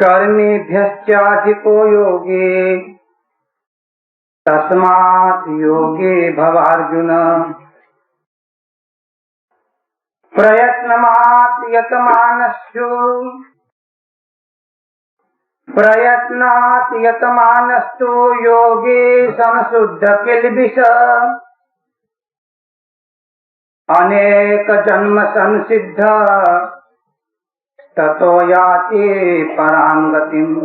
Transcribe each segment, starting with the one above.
कर्मेभ्यश्चाधिको योगे तस्मात् योगे भवार्जुन। प्रयत्नात् यतमानस्तु योगे संशुद्ध किल्बिष। अनेक जन्म संसिद्ध ततो याति परां गतिम्।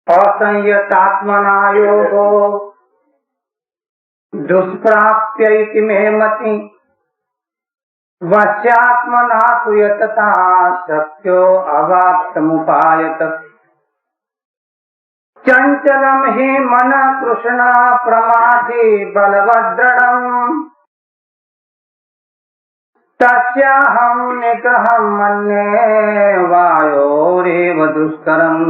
असंयतात्मना योगो दुष्प्राप्य इति मे मति। वश्यात्मना तु यतता शक्यो अवाप्तमुपायत। चंचलम हि मन कृष्ण प्रमाथि बलवद्दृढम्। तस्याहं निग्रहं मन्ये वायोरेव दुष्करम्।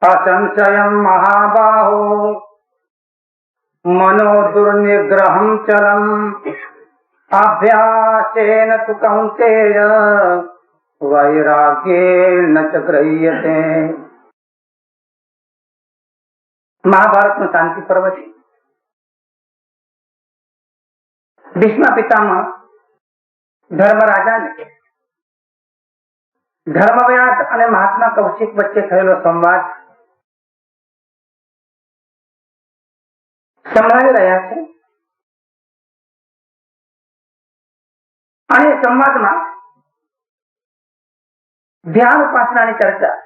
असंशयं महाबाहो मनो दुर्निग्रहं चलम्। अभ्यासेन तु कौन्तेय वैराग्येन च गृह्यते। महाभारत નો શાંતિ પર્વ છે। ભીષ્મ પિતામહ ધર્મરાજાને ધર્મવ્યાસ અને મહાત્મા કૌશિક વચ્ચે થયેલો સંવાદ સંભળાવી રહ્યા છે અને સંવાદમાં ધ્યાન ઉપાસનાની ચર્ચા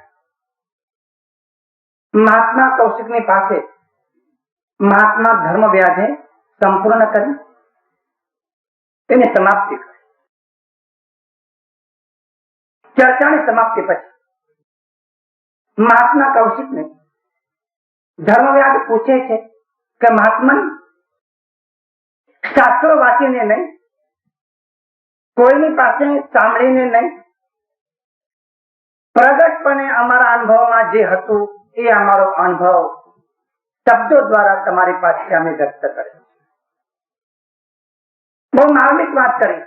महात्मा कौशिक ની પાસે महात्मा ધર્મવ્યાસે સંપૂર્ણ કરી તેની સમાપ્તિ કરી। ચર્ચાની સમાપ્તિ પછી महात्मा कौशिक ने ધર્મવ્યાસ પૂછે છે કે महात्मा શાસ્ત્રો વાંચીને નહીં, કોઈની પાસે સાંભળીને નહીં, પ્રગટપણે અમારા અનુભવમાં જે હતું એ અમારો અનુભવ શબ્દો દ્વારા તમારી પાસે અમે વ્યક્ત કર્યો। બહુ માર્મિક વાત કરી।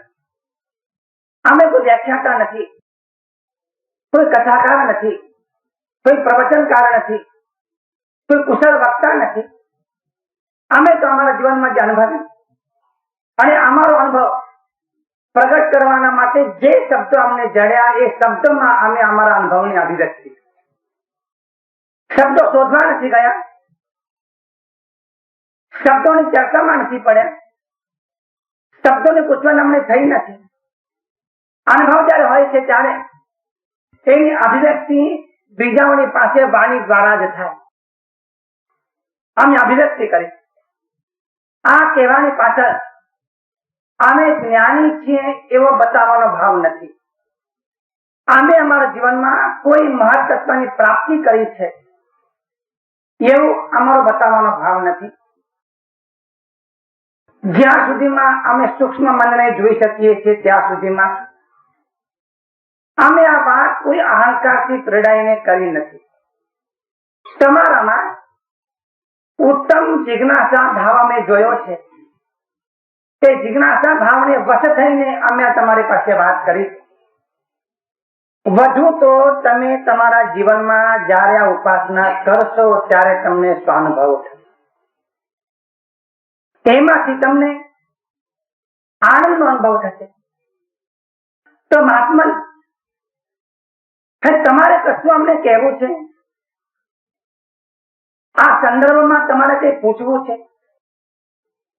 અમે કોઈ વ્યાખ્યાતા નથી, કોઈ કથાકાર નથી, કોઈ પ્રવચનકાર નથી, કોઈ કુશળ વક્તા નથી। અમે તો અમારા જીવનમાં જે અનુભવ્યું અને અમારો અનુભવ પ્રગટ કરવાના માટે જે શબ્દો અમને જડ્યા એ શબ્દોમાં અમે અમારા અનુભવની અભિવ્યક્તિ। શબ્દો શોધવા નથી ગયા, શબ્દોની ચર્ચામાં નથી પડ્યા, શબ્દોની પૂછવાની અમને થઈ નથી। અનુભવ જયારે હોય છે ત્યારે એની અભિવ્યક્તિ બીજાઓની પાસે વાણી દ્વારા જ થાય। અમે અભિવ્યક્તિ કરી। આ કહેવાની પાછળ અમે જ્ઞાની છીએ એવો બતાવવાનો ભાવ નથી। અમે અમારા જીવનમાં કોઈ મહત્વની પ્રાપ્તિ કરી છે એવું અમારો બતાવવાનો ભાવ નથી। જ્યાં સુધીમાં અમે સૂક્ષ્મ મનને જોઈ શકીએ છીએ ત્યાં સુધીમાં અમે આ વાત કોઈ અહંકારથી પ્રેરાઈને કરી નથી। તમારામાં ઉત્તમ જિજ્ઞાસા ભાવ અમે જોયો છે। તે જિજ્ઞાસા ભાવને વશ થઈને અમે તમારી પાસે વાત કરી। વધુ તો તમે તમારા જીવનમાં જ્યારે આ ઉપાસના કરશો ત્યારે તમને સ્વાનુભવ થશે। એમાંથી તમને આનંદનો અનુભવ થશે। તો મહાત્મા તમારે કશું અમને કહેવું છે? આ સંદર્ભમાં તમારે કઈ પૂછવું છે?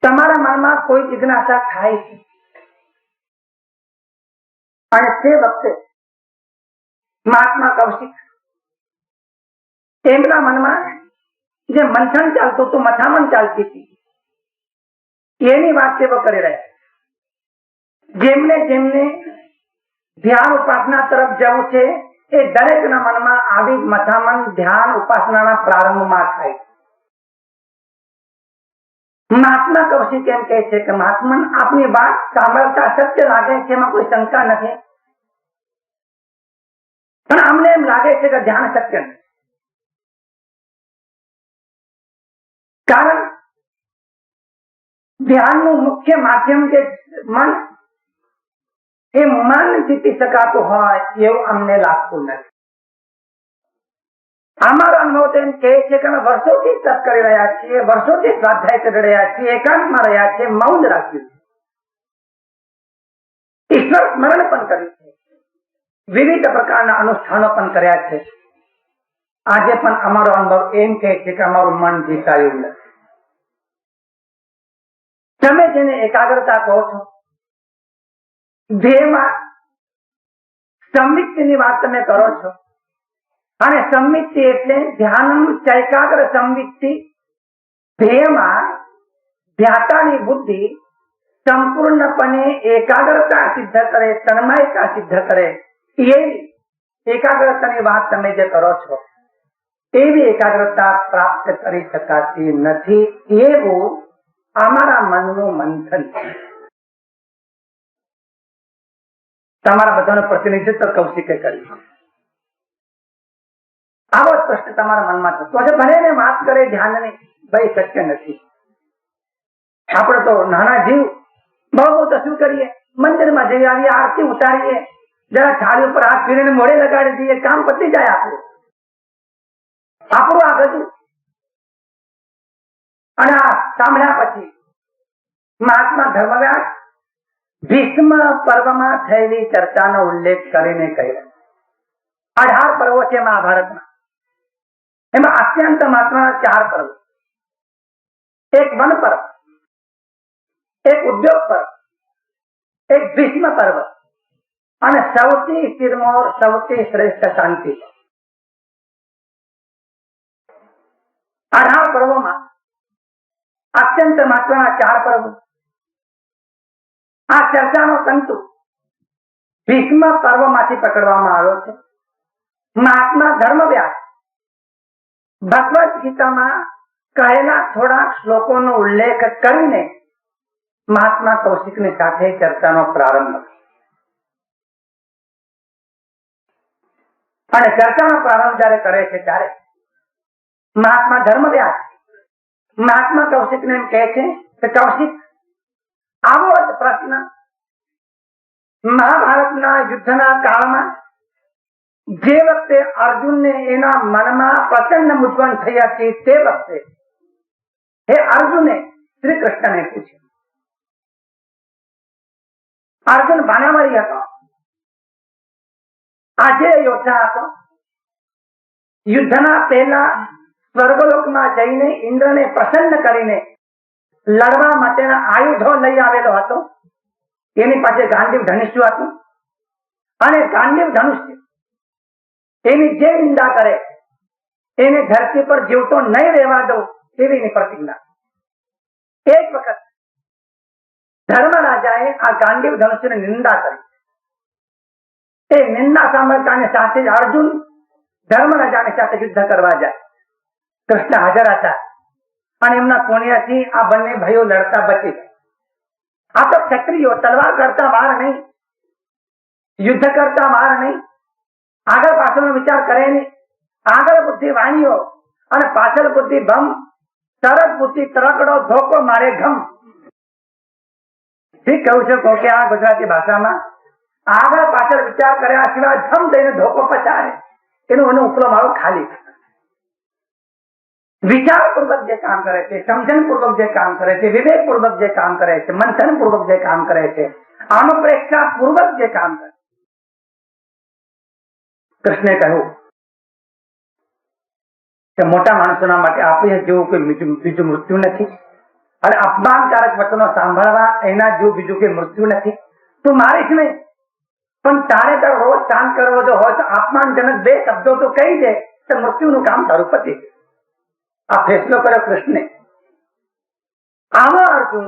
તમારા મનમાં કોઈ જિજ્ઞાસા થાય છે? અને તે વખતે મહાત્મા કૌશિક એમના મનમાં જે મંથન ચાલતું હતું, મથામણ ચાલતી હતી એની વાત તેઓ કરી રહ્યા। જેમને જેમને ધ્યાન ઉપાસના તરફ જવું છે એ દરેકના મનમાં આવી મથામણ ધ્યાન ઉપાસનાના પ્રારંભમાં થાય। મહાત્મા કૌશિક એમ કહે છે કે મહાત્મા આપની વાત સાંભળતા સત્ય લાગે છે, એમાં કોઈ શંકા નથી, પણ અમને એમ લાગે છે કે ધ્યાન સત્ય નથી। કારણ ધ્યાનનું મુખ્ય માધ્યમ જે મન એ મન જીતી શકાતું હોય એવું અમને લાગતું નથી. અમારો અનુભવ તો એમ કહે છે કે અમે વર્ષોથી તપ કરી રહ્યા છીએ, વર્ષોથી સ્વાધ્યાય કરી રહ્યા છીએ, એકાંતમાં રહ્યા છીએ, મૌન રાખ્યું છે, ઈશ્વર સ્મરણ પણ કર્યું છે, વિવિધ પ્રકારના અનુષ્ઠાનો પણ કર્યા છે. આજે પણ અમારો અનુભવ એમ કહે છે કે અમારું મન જીતાયું નથી. તમે જેને એકાગ્રતા કહો છો, ધ્યેયમાં સંવિત્તિની વાત તમે કરો છો, અને સંવિત્તિ એટલે ધ્યાનમ ચૈકાગ્ર સંવિત્તિ, ધ્યેયમાં ધ્યાતાની બુદ્ધિ સંપૂર્ણપણે એકાગ્રતા સિદ્ધ કરે, તન્મયતા સિદ્ધ કરે, એવી એકાગ્રતાની વાત તમે જે કરો છો, એવી એકાગ્રતા પ્રાપ્ત કરી શકાતી નથી. એવું અમારા મનનું મંથન છે. તમારા બધાનું પ્રતિનિધિત્વ કૌશિકે કર્યું. આવો જ પ્રશ્ન તમારા મનમાં થતો હશે. ભલે ને વાત કરે ધ્યાનની, ભાઈ શક્ય નથી. આપણે તો નાના જીવ, બહુ તો શું કરીએ, મંદિરમાં જઈ આવીએ, આરતી ઉતારીએ, જરા થાળી ઉપર હાથ ફીરીને મોઢે લગાડી દઈએ, કામ પતી જાય આપણું આ બધું. અને આ સાંભળ્યા પછી મહાત્મા ધર્મવ્યાસ ભીષ્મ પર્વમાં થયેલી ચર્ચાનો ઉલ્લેખ કરીને કહ્યું, 18 પર્વો છે મહાભારતમાં, એમાં અત્યંત મહત્વના 4 પર્વ, એક વન પર્વ, એક ઉદ્યોગ પર્વ, એક ભીષ્મ પર્વ, અને સૌથી શિરમોર, સૌથી શ્રેષ્ઠ શાંતિ. 18 પર્વોમાં અત્યંત મહત્વના 4 પર્વો. આ ચર્ચાનો તંતુ ભીષ્મ પર્વમાંથી પકડવામાં આવ્યો છે. મહાત્મા ધર્મવ્યાસ ભગવદ ગીતામાં કહેલા થોડાક શ્લોકોનો ઉલ્લેખ કરીને મહાત્મા કૌશિકની સાથે ચર્ચાનો પ્રારંભ. અને ચર્ચાનો પ્રારંભ જયારે કરે છે ત્યારે મહાત્મા ધર્મવ્યાસ મહાત્મા કૌશિકને એમ કહે છે કે કૌશિક, આવો જ પ્રશ્ન મહાભારતના યુદ્ધના કાળમાં જે વખતે અર્જુનને એના મનમાં પ્રચંડ મૂંઝવણ થઈ હતી, તે વખતે હે અર્જુને શ્રી કૃષ્ણને પૂછ્યું. અર્જુન બાનામળી હતો, આજે યોદ્ધા હતો. યુદ્ધના પહેલા સ્વર્ગલોકમાં જઈને ઇન્દ્રને પ્રસન્ન કરીને લડવા માટેના આયુધો લઈ આવેલો હતો. એની પાસે ગાંડીવ ધનુષ્ય હતું, અને ગાંડીવ ધનુષ્ય એની જે નિંદા કરે એને ધરતી પર જીવતો નહીં રહેવા દો, એવી એની પ્રતિજ્ઞા. એક વખત ધર્મરાજાએ આ ગાંડીવ ધનુષ્યની નિંદા કરી. એ નિંદા સાંભળતાની સાથે જ અર્જુન ધર્મરાજાની સાથે યુદ્ધ કરવા જાય. કૃષ્ણ હાજર હતા, અને એમના પુણ્યથી આ બંને ભાઈઓ લડતા બચી ગયા. આ તો ક્ષત્રિયો તલવાર કરતા વાર નહીં, યુદ્ધ કરતા વાર નહીં, આગળ પાછળનો વિચાર કરે નહીં. આગળ બુદ્ધિ વાણીઓ અને પાછળ બુદ્ધિ ભમ, તરત બુદ્ધિ તરકડો, ધોકો મારે ઘમ. ઠીક કહું છું કે આ ગુજરાતી ભાષામાં આગળ પાછળ વિચાર કર્યા સિવાય ધમ દઈને ધોકો પચાડે, એનો ઉપલો માળો ખાલી. વિચાર પૂર્વક જે કામ કરે છે, સમજણ પૂર્વક જે કામ કરે છે, વિવેક પૂર્વક જે કામ કરે છે, મંથન પૂર્વક જે કામ કરે છે, અનુપ્રેક્ષા પૂર્વક જે કામ કરે. કૃષ્ણે કહ્યું કે મોટા માણસોના માટે આપણે જેવું કોઈ બીજું મૃત્યુ નથી, અને અપમાનકારક વચનો સાંભળવા એના જેવું બીજું કોઈ મૃત્યુ નથી. તું મારીશ નહીં, પણ તારે તારો રોજ શાંત કરવો જો હોય તો અપમાનજનક 2 શબ્દો તો કહી દે તો મૃત્યુનું કામ તારું પતી. આ ફેસલો કર્યો કૃષ્ણે. આવા અર્જુન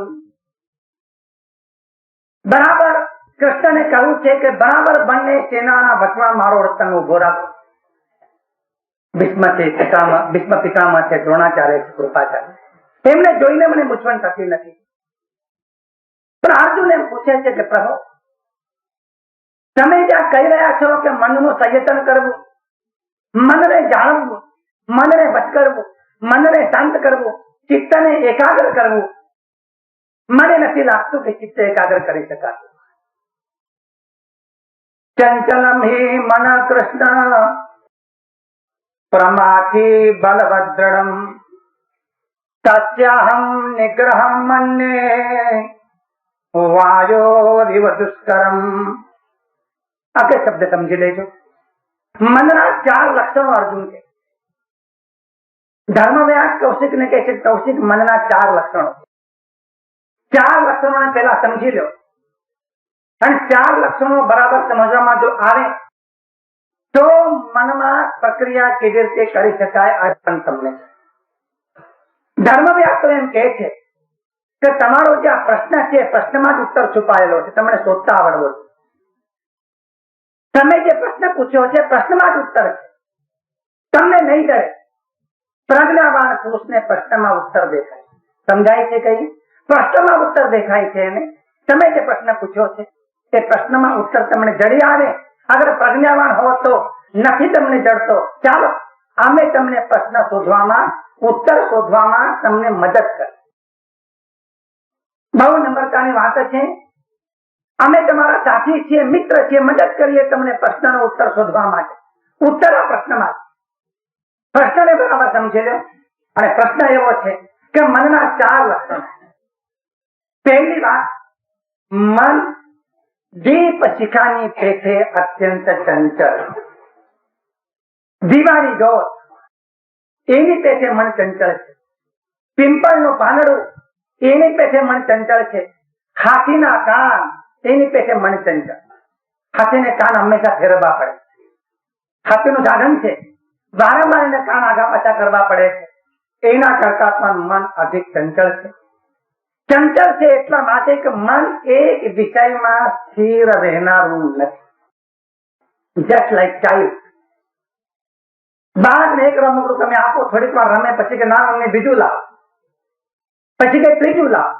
બરાબર કૃષ્ણને કહ્યું છે કે બરાબર બંને સેનાના વચમાં મારો રતન ઉભો રાખો. ભીષ્મ પિતામહ છે, દ્રોણાચાર્ય છે, કૃપાચાર્ય, એમને જોઈને મને મૂંઝવણ થતી નથી. પણ અર્જુન એમ પૂછે છે કે પ્રભુ, તમે જ્યાં કહી રહ્યા છો કે મનનું સંયતન કરવું, મનને જાળવવું, મનને વશ કરવું, મનને શાંત કરવું, ચિત્તને એકાગ્ર કરવું, મને નથી લાગતું કે ચિત્ત એકાગ્ર કરી શકાતું. ચંચલમ હિ મન કૃષ્ણ પ્રમાથી બલવદ્રઢમ તસ્યાહમ નિગ્રહમ મન્યે વાયોરિવ દુષ્કરમ. આ કે શબ્દ સમજી લેજો. મનના 4 લક્ષણો અર્જુન કે. ધર્મવ્યાસ કૌશિક ને કહે છે, કૌશિક મનના 4 લક્ષણો. 4 લક્ષણોને પહેલા સમજી લો, અને 4 લક્ષણો બરાબર સમજવામાં જો આવે તો મનમાં પ્રક્રિયા કેવી રીતે કરી શકાય આ પણ તમને. ધર્મવ્યાસ તો એમ કહે છે કે તમારો જે આ પ્રશ્ન છે, પ્રશ્નમાં જ ઉત્તર છુપાયેલો છે, તમને શોધતા આવડવો છે. તમે જે પ્રશ્ન પૂછ્યો છે પ્રશ્નમાં જ ઉત્તર છે, તમને નહીં ડરે. પ્રજ્ઞાવાન પુરુષને પ્રશ્નમાં ઉત્તર દેખાય. સમજાય છે કઈ? પ્રશ્નમાં ઉત્તર દેખાય છે એને. તમે જે પ્રશ્ન પૂછ્યો છે તે પ્રશ્નમાં ઉત્તર તમને જડી આવે. અગર પ્રજ્ઞાવાન હો તો નથી તમને જડતો. ચાલો અમે તમને પ્રશ્ન શોધવામાં, ઉત્તર શોધવામાં તમને મદદ કરી. બહુ નમ્રતાની વાત છે. અમે તમારા સાથી છીએ, મિત્ર છીએ, મદદ કરીએ તમને પ્રશ્નનો ઉત્તર શોધવા માટે. ઉત્તર આ પ્રશ્નમાં. પ્રશ્નને બરાબર સમજી લો. અને પ્રશ્ન એવો છે કે મનના 4 લક્ષણો. પહેલી વાત, મન દીપ શિખાની પેઠે અત્યંત ચંચળ. દીવાની દોટ એની પેઠે મન ચંચળ છે. પિંપળનું પાંદડું એની પેઠે મન ચંચળ છે. હાથીના કાન એની પેઠે મન ચંચળ. હાથીને કાન હંમેશા ફેરવવા પડે. હાથીનું સાધન છે, વારંવાર એને કાન આગા પાછા કરવા પડે છે. એના કરતા પણ મન અધિક ચંચળ છે. ચંચળ છે એટલા માટે કે મન એક વિષયમાં સ્થિર રહેનારું નથી. Just like child. બાળકને એક રમકડું તમે આપો, થોડીક વાર રમે, પછી કે ના અમને બીજું લાવ, પછી કે ત્રીજું લાવ.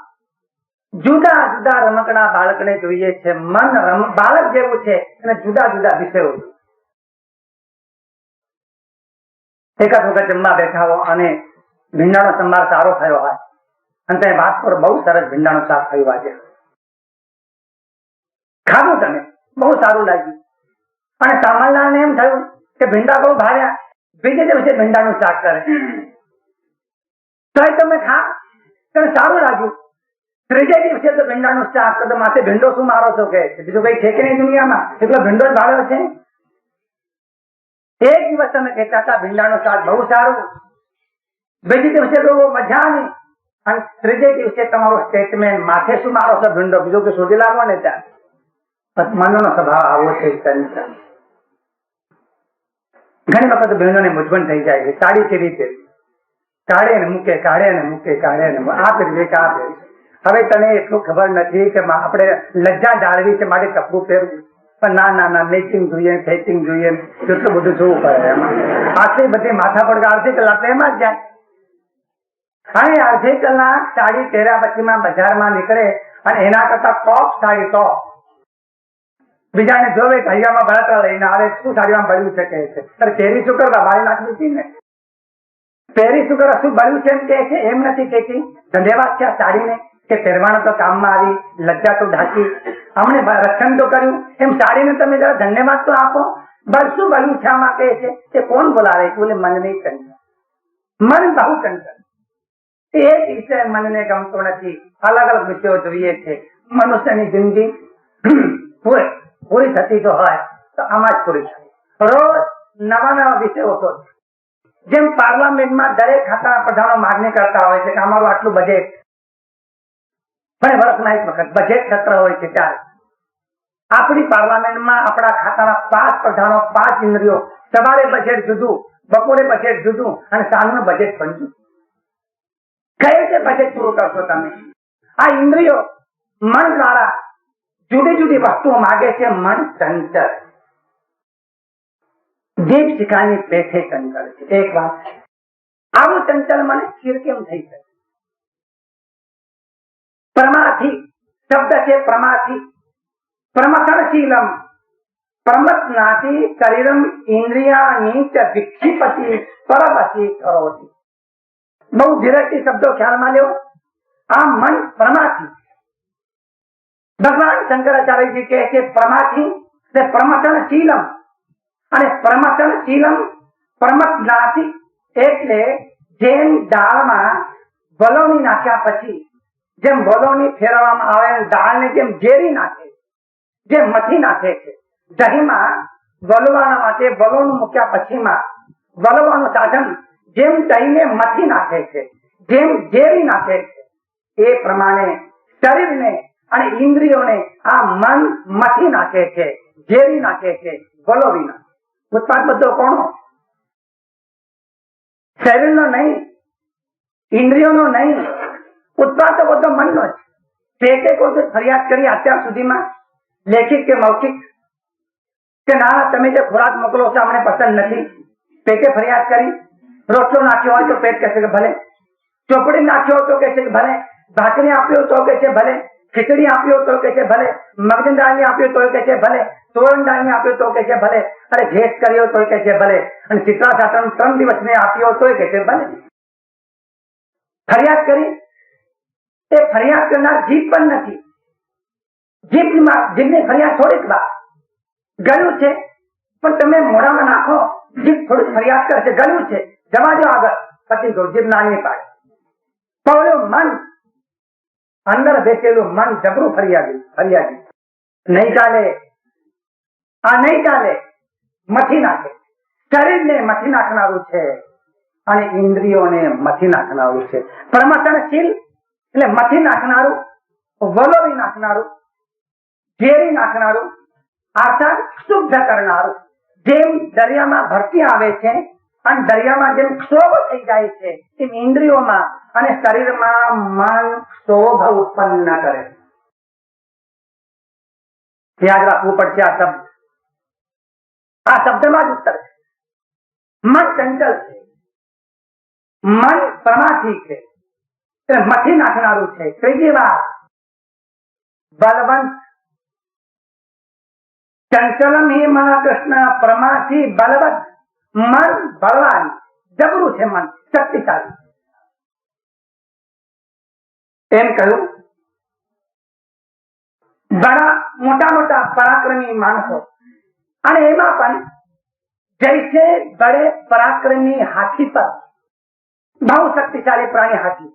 જુદા જુદા રમકડા બાળકને જોઈએ છે. મન બાળક જેવું છે અને જુદા જુદા વિષયો. એકાદ વખત જમવા બેઠા હો અને ભીંડાનો સંભાર સારો થયો હોય અને તમે વાત કરો બહુ સરસ ભીંડાનું શાક થયું આજે, ખાધું તમે, બહુ સારું લાગ્યું. અને સામાન્યને એમ થયું કે ભીંડા બહુ ભાવ્યા, બીજે દિવસે ભીંડાનું શાક કરે તો તમે ખા, તને સારું લાગ્યું. ત્રીજે દિવસે તો ભીંડાનું શાક, તો માથે ભીંડો શું મારો છો કે બીજું કઈ છે કે નહીં દુનિયામાં? એટલો ભીંડો જ ભાવ્યો છે. એક દિવસ તમે કહેતા હતા ભીંડાનું શાક બહુ સારું, બીજે દિવસે તો મજા નહીં, અને ત્રીજે દિવસે તમારો સ્ટેટમેન્ટ માથે શું મારો છો ભીંડો, બીજો કે શોધી લાવો ને ત્યાં. મનનો સ્વભાવ આવો છે. ઘણી વખત બહેનોને મૂંઝવણ થઈ જાય છે. સાડી કેવી છે, કાઢે ને મૂકે, કાઢે ને મૂકે, કાઢે ને આ પહેરવી કે આ પહેરવી. હવે તને એટલું ખબર નથી કે આપણે લજ્જા જાળવી છે માટે કપડું પહેરવું, પણ ના ના ના મેચિંગ જોઈએ, ફેચિંગ જોઈએ, કેટલું બધું જોવું પડે એમાં. આટલી બધી માથા પડે અડધી કલાક એમાં જ જાય. અને અડધી કલાક સાડી પહેર્યા પછીમાં બજારમાં નીકળે અને એના કરતા ટોપ સાડી ટોપ બીજાને જોવે હૈયામાં બળતરા લઈને આવે, શું સાડીમાં બળ્યું છે કે છે, અરે પહેરી શું કરવા, બાળી નાખી હતી ને, પહેરી શું કરવા, શું બળ્યું છે એમ કે છે. એમ નથી કહેતી. ધન્યવાદ છે આ સાડીને કે પહેરવાનો તો કામમાં આવી, લજ્જા તો ઢાંકી, અમને રક્ષણ તો કર્યું. એમ સાડીને તમે જરા ધન્યવાદ તો આપો. શું બળ્યું છે આમાં કહે છે કે કોણ બોલાવે? બોલે મન નહીં ચંચળ. મન બહુ ચંચળ. એક વિષય મનને ગમતો નથી, અલગ અલગ વિષયો જોઈએ છે. મનુષ્યની જિંદગી પૂરી થતી જો હોય તો આમાં જ પૂરી થાય. રોજ નવા નવા વિષયો શોધ. જેમ પાર્લામેન્ટમાં દરેક ખાતાના પ્રધાનો માગણી કરતા હોય છે કે અમારું આટલું બજેટ, પણ વર્ષમાં એક વખત બજેટ સત્ર હોય છે ત્યારે આપણી પાર્લામેન્ટમાં આપણા ખાતાના 5 પ્રધાનો, 5 ઇન્દ્રિયો, સવારે બજેટ જુદું, બપોરે બજેટ જુદું અને સાંજનું બજેટ પણ જુદું. કઈ રીતે બજેટ પૂરું કરશો તમે? આ ઇન્દ્રિયો મન દ્વારા જુદી જુદી વસ્તુઓ માગે છે. મન ચંચળ, દીપ શિખાની પેઠે ચંચળ છે. એક વાત, આવું ચંચળ મને સ્થિર કેમ થઈ શકે? પ્રમાથી શબ્દ છે, પ્રમાથી પ્રમથનશીલમ પ્રમથનાથી શરીરમ ઇન્દ્રિયાની ચ વિક્ષિપતિ પરવતી કરોતિ. બહુ ધીરજથી શબ્દો ખ્યાલમાં લેવો. આ મન પ્રમાથી, ભગવાન શંકરાચાર્યજી કહે છે પ્રમાથી પ્રમથનશીલમ અને પ્રમથનશીલમ પ્રમથનાતિ એટલે જેમ દાળમાં વલોવણી નાખ્યા પછી જેમ વલોવણી ફેરવવામાં આવે દાળને જેમ ઝેરી નાખે, જેમ મથી નાખે છે, દહીંમાં વલવાના માટે વલોવણ મૂક્યા પછીમાં વલવાનું સાધન જેમ દહીંને મથી નાખે છે, જેમ ઝેરી નાખે છે, એ પ્રમાણે શરીરને અને ઇન્દ્રિયોને આ મન મથી નાખે છે, ઝેરી નાખે છે, વલોવી નાખે. ઉત્પાદ બધો કોનો? શરીરનો નહીં, ઇન્દ્રિયોનો નહીં, ઉત્પાદ તો બધો મનનો જ. પેટે કોઈ ફરિયાદ કરી અત્યાર સુધીમાં, લેખિત કે મૌખિક, કે ના તમે જે ખોરાક મોકલો છો અમને પસંદ નથી? પેટે ફરિયાદ કરી? રોટલો નાખ્યો હોય તો પેટ કહેશે કે ભલે, ચોપડી નાખ્યો તો કહેશે કે ભલે, ભાખરી આપ્યો તો કે છે ભલે, ખીચડી આપ્યો તો કે છે ભલે, મગની દાળની આપ્યો તો કે છે ભલે, તોરણ દાળની આપ્યો તો કે છે ભલે, અરે ઘેસ કર્યો તો કે છે ભલે, અને ચિત્રા સાટન 3 દિવસને આપ્યો તો કે છે ભલે. ફરિયાદ કરી? એ ફરિયાદ કરનાર જીભ પણ નથી. જીભની ફરિયાદ થોડીક વાર ગળ્યું છે પણ તમે મોઢામાં નાખો, જીભ થોડીક ફરિયાદ કરશે, ગળ્યું છે જવા દો આગળ, પછી જીભ નાની પાડે. પણ મન અંદર બેસેલું મન જબરું ફરિયાદી નહીં ચાલે, આ નહીં ચાલે, મથી નાખે. શરીરને મથી નાખનારું છે અને ઇન્દ્રિયોને મથી નાખનારું છે. પ્રમથનશીલ એટલે મથી નાખનારું, વલોવી નાખનારું, ઝેરી નાખનારું, અર્થાત શુદ્ધ કરનારું. જેમ દરિયામાં ભરતી આવે છે અને દરિયામાં જેમ ક્ષોભ થઈ જાય છે તેમ ઇન્દ્રિયોમાં અને શરીરમાં મન ક્ષોભ ઉત્પન્ન કરે. યાદ રાખવું પડશે આ શબ્દ. આ શબ્દમાં જ ઉત્તર છે. મન ચંચલ છે, મન પ્રમાથી છે, મથી નાખનારું છે. ત્રીજી વાત, બલવંત. ચંચલમ હિ મન કૃષ્ણ, પ્રમાથી બલવંત. મન બળવાન, જબરું છે, મન શક્તિશાળી. એમ કહ્યું ઘણા મોટા મોટા પરાક્રમી માણસો, અને એમાં પણ જૈસે બડે પરાક્રમી હાથી પર, બહુ શક્તિશાળી પ્રાણી હાથી,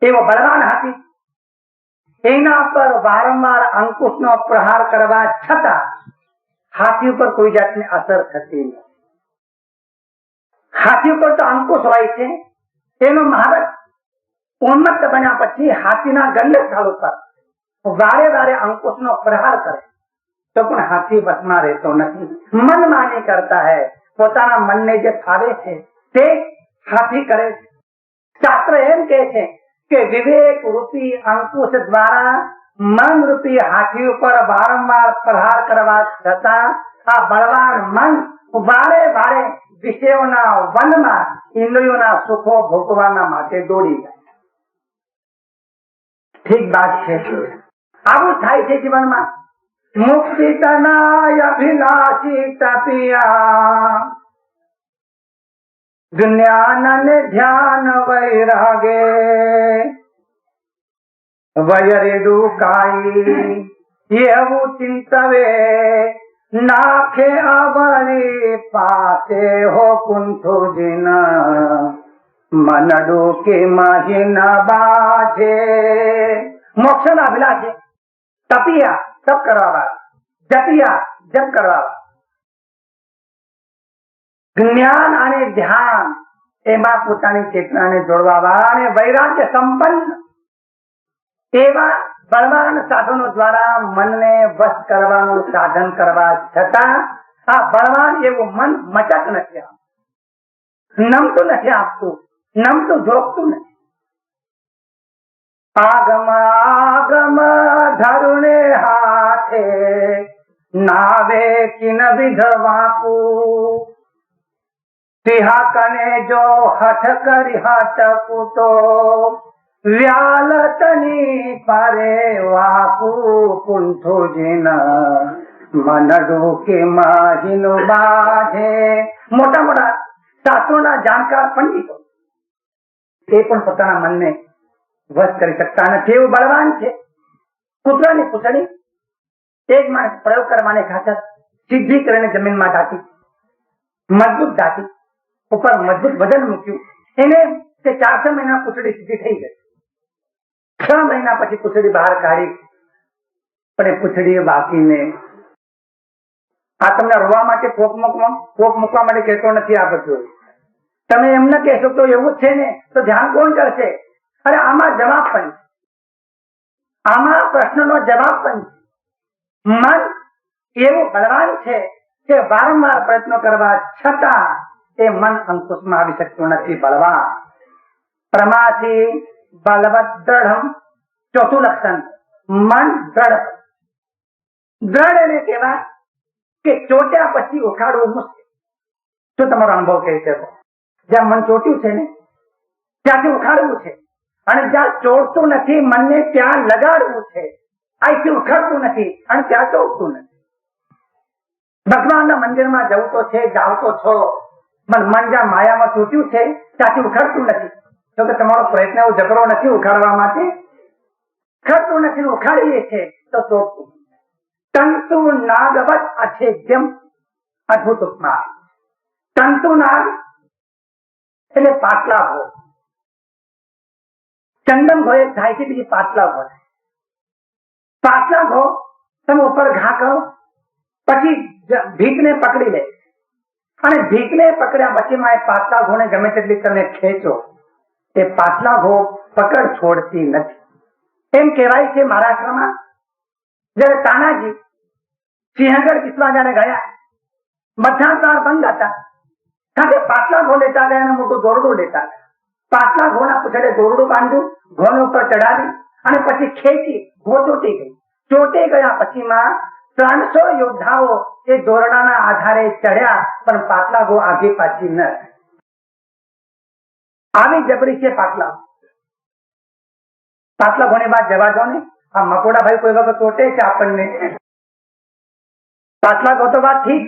એવો બળવાન હાથી, એના પર વારંવાર અંકુશનો પ્રહાર કરવા છતાં હાથી ઉપર કોઈ જાતની અસર થતી નથી. હાથી ઉપર તો અંકુશ હોય છે, એનો મહારાજ ઉન્મત્ત બન્યા પછી હાથીના ગંડસ્થળ ઉપર વારે વારે અંકુશનો પ્રહાર કરે તો પણ હાથી વશમાં રહેતો નથી. મન માની કરતા હૈ, પોતાના મનને જે ફાવે છે તે હાથી કરે છે. શાસ્ત્ર એમ કહે છે કે વિવેક રૂપી અંકુશ દ્વારા મન રૂપી હાથી ઉપર વારંવાર પ્રહાર કરવા છતાં આ બળવાન મન વારે વારે વિષયોના વનમાં ઇન્દ્રિયોના સુખો ભોગવવાના માટે દોડી જાય. ઠીક વાત છે. આવું થાય છે જીવનમાં. મુક્તિ તનાય અભિલાષી તપિયા, જ્ઞાન ને ધ્યાન વૈરાગે, વયરેદુ કાઈ એવું ચિંતવે, નાખે આવરી પાસે હો કુંઠુજીન, મનડો કે મહિન બાજે. મોક્ષના અભિલાષી તપિયા, તપ કરવા, જપિયા, જપ કરવા, જ્ઞાન અને ધ્યાન એમાં પોતાની ચેતનાને જોડવા અને વૈરાગ્ય સંપન્ન એવા બળવાન સાધનો દ્વારા મનને વશ કરવાનું સાધન કરવા છતાં આ બળવાન એવું મન મચક નથી આપતું, નમતું નથી આપતું, નમતું જોગતું નથી. આગમ આગમ ધરુણે હાથે, નાવે કિન વિધવાપુ, તિહાકને જો હઠ કરી હટકુ તો, વ્યાલતની પરે વાપુ કુંઠુજીન, મનડુ કે માહિનો બાધે. મોટા મોટા શાસ્ત્રોના જાણકાર પંડિતો તે પણ પોતાના મનને વશ કરી શકતા નથી. એવું બળવાન છે. કૂતરાની પૂંછડી એક માણસ પ્રયોગ કરવાને ખાતર સીધી કરીને જમીનમાં ઢાંકી, મજબૂત ઢાંકી, ઉપર મજબૂત વજન મૂક્યું. એને તે 4 મહિના પૂંછડી સીધી થઈ ગઈ. 6 મહિના પછી પૂંછડી બહાર કાઢી, પણ એ પૂંછડી બાકીને. આ તમને રોવા માટે કોક મૂકવા માટે કહેતો નથી. આ બધું તમે એમ ન કહેશો તો એવું જ છે ને, તો ધ્યાન કોણ કરશે? અરે આમાં જવાબ પણ છે, આમાં પ્રશ્નનો જવાબ પણ છે. મન એવું બળવાન છે કે વારંવાર પ્રયત્નો કરવા છતાં એ મન અંકુશમાં આવી શકતું નથી. બળવાન પ્રમાથી બલવત દ્રઢ. ચોથું લક્ષણ, મન દ્રઢ. દ્રઢ એને કહેવાય કે ચોટ્યા પછી ઉખાડવું મુશ્કેલ. શું તમારો અનુભવ કહે છે? જ્યાં મન ચોટ્યું છે ને ત્યાંથી ઉખાડવું છે, અને જ્યાં ચોટતું નથી મનને ત્યાં લગાડવું છે. અહીંથી ઉખાડતું નથી અને ત્યાં ચોટતું નથી. ભગવાનના મંદિરમાં જવું તો છે, જાવ તો છો, પણ મન જ્યાં માયામાં ચોટ્યું છે ત્યાંથી ઉખાડતું નથી. તો કે તમારો પ્રયત્ન એવો જબરો નથી ઉખાડવા માટે, ઉખાડતું નથી. ઉખાડીએ છે તો ચોટતું. તંતુ નાગવત અછેદ્યમ. અદભુત ઉપમા. તંતુ નાગ એટલે પાટલા ભો. ચંદન ભો એક થાય છે, બીજી પાટલા ભો. પાટલા ભો તમે ઉપર ઘા કરો, પછી ભીખને પકડી લે, અને ભીખને પકડ્યા પછીમાં એ પાટલા ઘોને ગમે તેટલી તમે ખેંચો, એ પાટલા ઘો પકડ છોડતી નથી. એમ કહેવાય છે મહારાષ્ટ્રમાં જયારે તાનાજી સિંહગઢ કિસ્સા જયારે ગયા, બધા તાર બંધ હતા, કારણ કે પાટલા ઘો લેતા ગયા અને મોટું દોરડું લેતા ગયા. પાટલા ઘોના પૂછડે દોરડું બાંધ્યું, ઘોને ઉપર ચડાવી અને પછી ખેંચી, ઘો ચોટી ગઈ. ચોટી ગયા પછીમાં 300 યોદ્ધાઓ એ દોરડાના આધારે ચડ્યા, પણ પાટલા ઘો આગે પાછી ન. આવી જબરી છે પાટલા. પાટલા ઘોની વાત જવા દો ને. આ મકોડા ભાઈ કોઈ વખત ચોટે છે આપણને. પાટલા ઘો તો વાત ઠીક,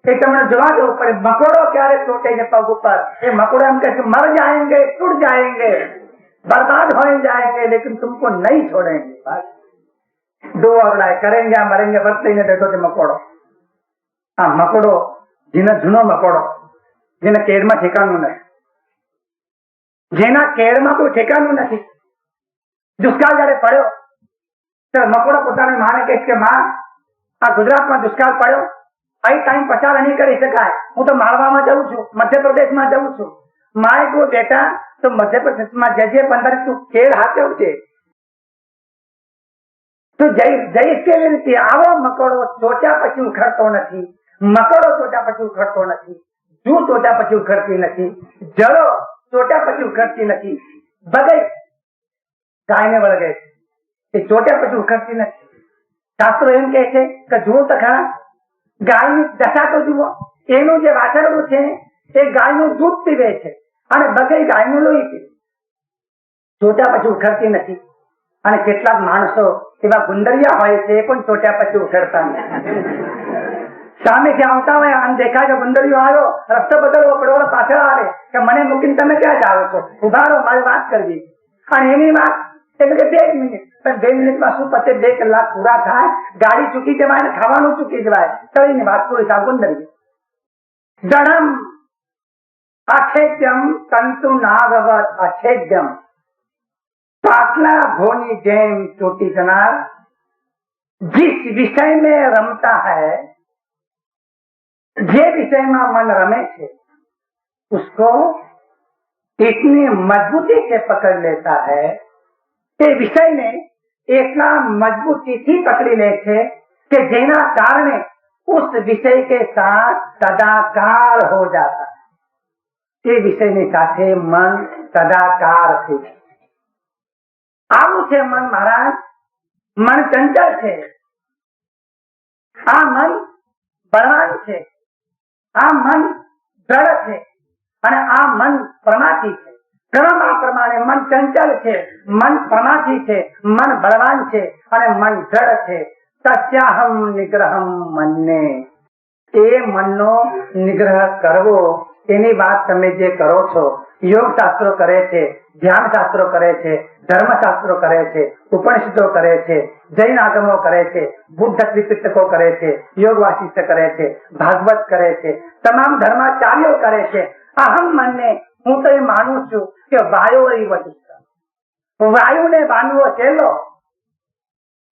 એ તમને જોવા જવું પડે. મકોડો ક્યારે ચોટે છે પગ ઉપર? એ મકોડો એમ કહે મર જાएंगे, टूट जाएंगे, बर्बाद हो जाएंगे, लेकिन तुमको नहीं छोड़ेंगे. दो अवड़ाए करेंगे मरेंगे, वर्ते ने देखो ते मकोड़ो. हाँ मकोड़ो જેનો જૂનો મકોડો, જેના કેડમાં ઠેકાણું નથી, જેના કેડમાં કોઈ ઠેકાણું નથી. દુષ્કાળ જયારે પડ્યો ત્યારે મકોડો પોતાની માને કહે કે માં, આ ગુજરાતમાં દુષ્કાળ પડ્યો, અહીં ટાઈમ પસાર નહીં કરી શકાય, હું તો માળવામાં જઉં છું, મધ્યપ્રદેશમાં જઉં છું. માએ કહ્યું બેટા તો મધ્યપ્રદેશમાં જજે, 15 તું કેળ હાચવજે, તો જઈશ કેવી રીતે? આવો મકોડો ચોટ્યા પછી ઉખડતો નથી, મકોડો ચોટ્યા પછી ઉખડતો નથી, જૂ ચોટ્યા પછી ઉખડતી નથી, જળો ચોટ્યા પછી ઉખડતી નથી, બગઈ ગાયને વળગે એ ચોટ્યા પછી ઉખડતી નથી. શાસ્ત્રો એમ કે છે કે જુઓ તો ખરા, ગાયની દશા તો જુઓ, એનું જે વાછરડું છે એ ગાયનું દૂધ પીવે છે અને બગઈ ગાયનું લોહી પીવે. ચોટ્યા પછી ઉખડતી નથી. અને કેટલાક માણસો એવા ગુંદરિયા હોય છે, એ પણ ચોટ્યા પછી ઉખડતા નથી. સામેથી આવતા હોય, આમ દેખાય કે ગુંદરિયો આવ્યો, રસ્તો બદલવો પડે, પાછળ આવે કે મને મૂકીને તમે ક્યાં જાઓ છો, ઉભા રહો, મારી વાત કરવી. અને એની વાત એટલે કે 2 મિનિટ, પણ 2 મિનિટમાં શું પતે? 2 કલાક પૂરા થાય, ગાડી ચૂકી જવાય ને ખાવાનું ચૂકી જવાય. તળીની વાત પૂરી થાય. ગુંદરિયો જડમ અછેદ્યમ તંતુ નાગવત અછેદ્યમ. पाटला घोनी जेम चोटी जनार. जिस विषय में रमता है, जे विषय में मन रमे छे, उसको इतनी मजबूती से पकड़ लेता है, તે વિષયને એટલા મજબૂતીથી પકડી લે છે કે જેના કારણે उस विषय के साथ सदाकार हो जाता है. તે વિષયની સાથે મન સદાકાર થઈ જાય. આવું છે મન મહારાજ. મન ચંચળ છે, આ મન બળવાન છે, આ મન દ્રઢ છે, અને આ મન પ્રમાથી છે. ક્રમ આ પ્રમાણે મન ચંચળ છે, મન પ્રમાથી છે, મન બળવાન છે અને મન દ્રઢ છે. તસ્યાહમ નિગ્રહમ મન્ને. એ મનનો નિગ્રહ કરવો, એની વાત તમે જે કરો છો, યોગ શાસ્ત્રો કરે છે, ધ્યાન શાસ્ત્રો કરે છે, ધર્મ શાસ્ત્રો કરે છે, ઉપનિષદો કરે છે, જૈન આગમો કરે છે, બુદ્ધ ત્રિપિટકો કરે છે, યોગ વાસિષ્ઠ કરે છે, ભાગવત કરે છે, તમામ ધર્માચાર્યો કરે છે. અહમ મનને હું તો એ માનું છું કે વાયો એ વધુ વાયુને બાંધવો સહેલો,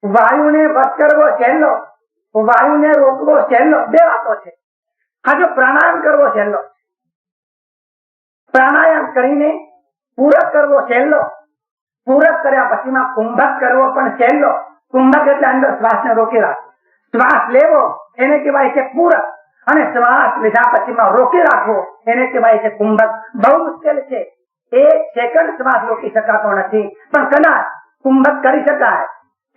વાયુને વશ કરવો સહેલો, વાયુને રોકવો સહેલો. બે વાતો છે. હા, જો પ્રાણાયામ કરવો સહેલો, પ્રાણાયામ કરીને પૂરક કરવો સહેલો, પૂરક કર્યા પછીમાં કુંભક કરવો પણ સહેલો. કુંભક એટલે અંદર શ્વાસને રોકી રાખવો. શ્વાસ લેવો એને કહેવાય છે પૂરક, અને શ્વાસ લીધા પછીમાં રોકી રાખવો એને કહેવાય છે કુંભક. બહુ મુશ્કેલ છે. 1 સેકન્ડ શ્વાસ રોકી શકાતો નથી, પણ કદાચ કુંભક કરી શકાય.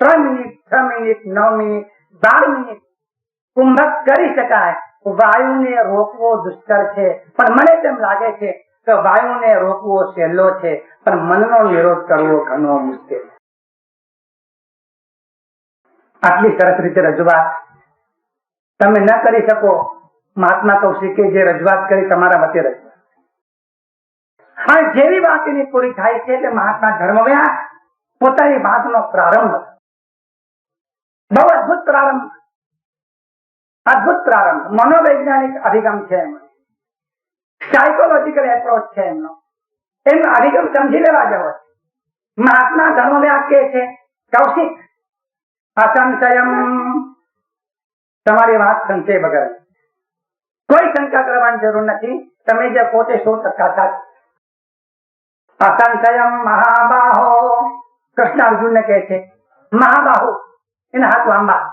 3 મિનિટ, 6 મિનિટ, 9 મિનિટ, 12 મિનિટ કુંભક કરી શકાય. વાયુને રોકવો દુષ્કર છે, પણ મને તેમ લાગે છે કે વાયુને રોકવો સહેલો છે, પણ મનનો નિરોધ કરવો ઘણો મુશ્કેલ. આટલી સરસ રીતે રજૂઆત તમે ન કરી શકો. મહાત્મા કૌશિકે જે રજૂઆત કરી તમારા મતે રજૂઆત. હા, જેવી વાત એની પૂરી થાય છે એટલે મહાત્મા ધર્મવ્યાસ પોતાની વાતનો પ્રારંભ, બહુ અદભુત પ્રારંભ, અદભુત પ્રારંભ. મનોવૈજ્ઞાનિક અભિગમ છે એમનો, સાયકોલોજીકલ એપ્રોચ છે એમનો અભિગમ સમજી લેવા જેવો છે. મહાત્મા ધર્મવ્યાસ કહે છે, કૌશિક અસંશયમ, તમારી વાત સંશય વગર, કોઈ શંકા કરવાની જરૂર નથી. તમે જે પોતે 100% સાચા. અસંશયમ મહાબાહો, કૃષ્ણ અર્જુનને કહે છે મહાબાહુ, એના હાથ લાંબા.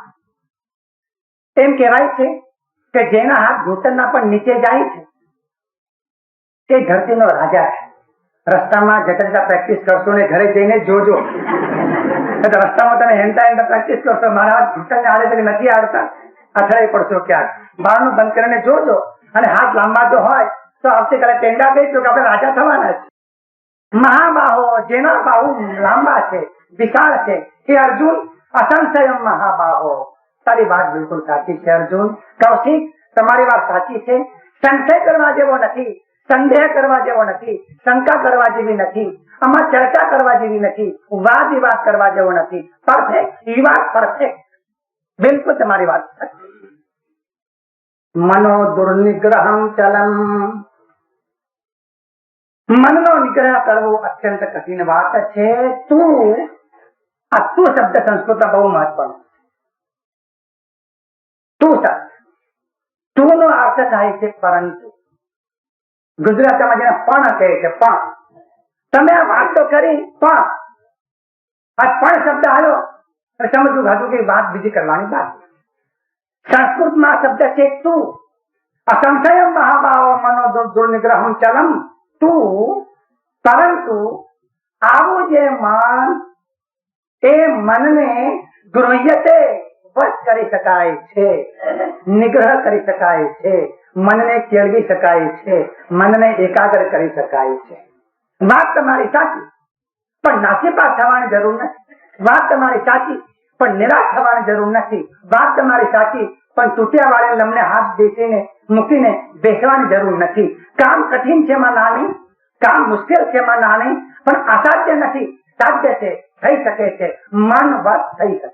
એમ કહેવાય છે કે જેના હાથ ઘૂંટણના પણ નીચે જાય છે તે ધરતીનો રાજા છે. રસ્તામાં જતા જતા પ્રેક્ટિસ કરશો ને ઘરે જઈને જોજો. રસ્તામાં તમે હેન્ડતા પ્રેક્ટિસ કરશો, મારા હાથ ઘૂંટણને આડે તો નથી આડતા, અથડાઈ પડશો ક્યાંક. બારણું બંધ કરીને જોજો, અને હાથ લાંબા જો હોય તો આવતીકાલે ટેંડા બેચો કે આપણે રાજા થવાના છે. મહાબાહો, જેના બાહુ લાંબા છે, વિશાળ છે, એ અર્જુન અસંશયમ મહાબાહો. તારી વાત બિલકુલ સાચી છે અર્જુન. કૌશિક, તમારી વાત સાચી છે. સંશય કરવા જેવો નથી, સંદેહ કરવા જેવો નથી, શંકા કરવા જેવી નથી, આમાં ચર્ચા કરવા જેવી નથી, વાદ વિવાદ કરવા જેવો નથી. Perfect, you are perfect. બિલકુલ તમારી વાત સાચી. મનો દુર્નિગ્રહમ ચલમ, મનનો નિગ્રહ કરવો અત્યંત કઠિન વાત છે. તું શબ્દ સંસ્કૃત બહુ મહત્વનો. તું નો અર્થ થાય છે પરંતુ. ગુજરાતીમાં જેને પણ કહે છે પણ. તમે આ વાત તો કરી, પણ આ પણ શબ્દ આવ્યો સમજવું હતું કે વાત બીજી કરવાની વાત. સંસ્કૃતમાં શબ્દ છે તું. અસંશય મહાભાવ મનો દુર્નિગ્રહમ ચલમ, તું. પરંતુ આવું જે મન, એ મનને ગૃહ્યતે, વશ કરી શકાય છે, નિગ્રહ કરી શકાય છે, મનને કેળવી શકાય છે, મનને એકાગ્ર કરી શકાય છે. વાત તમારી સાચી, પણ નાસીપાસ થવાની જરૂર નથી. વાત તમારી સાચી, પણ નિરાશ થવાની જરૂર નથી. વાત તમારી સાચી, પણ તૂટ્યા વાળે લમને હાથ બેસીને મૂકીને બેસવાની જરૂર નથી. કામ કઠિન છે માં નાની, કામ મુશ્કેલ છે માં નાની, પણ અસાધ્ય નથી, સાધ્ય છે, થઈ શકે છે, મન વશ થઈ શકે.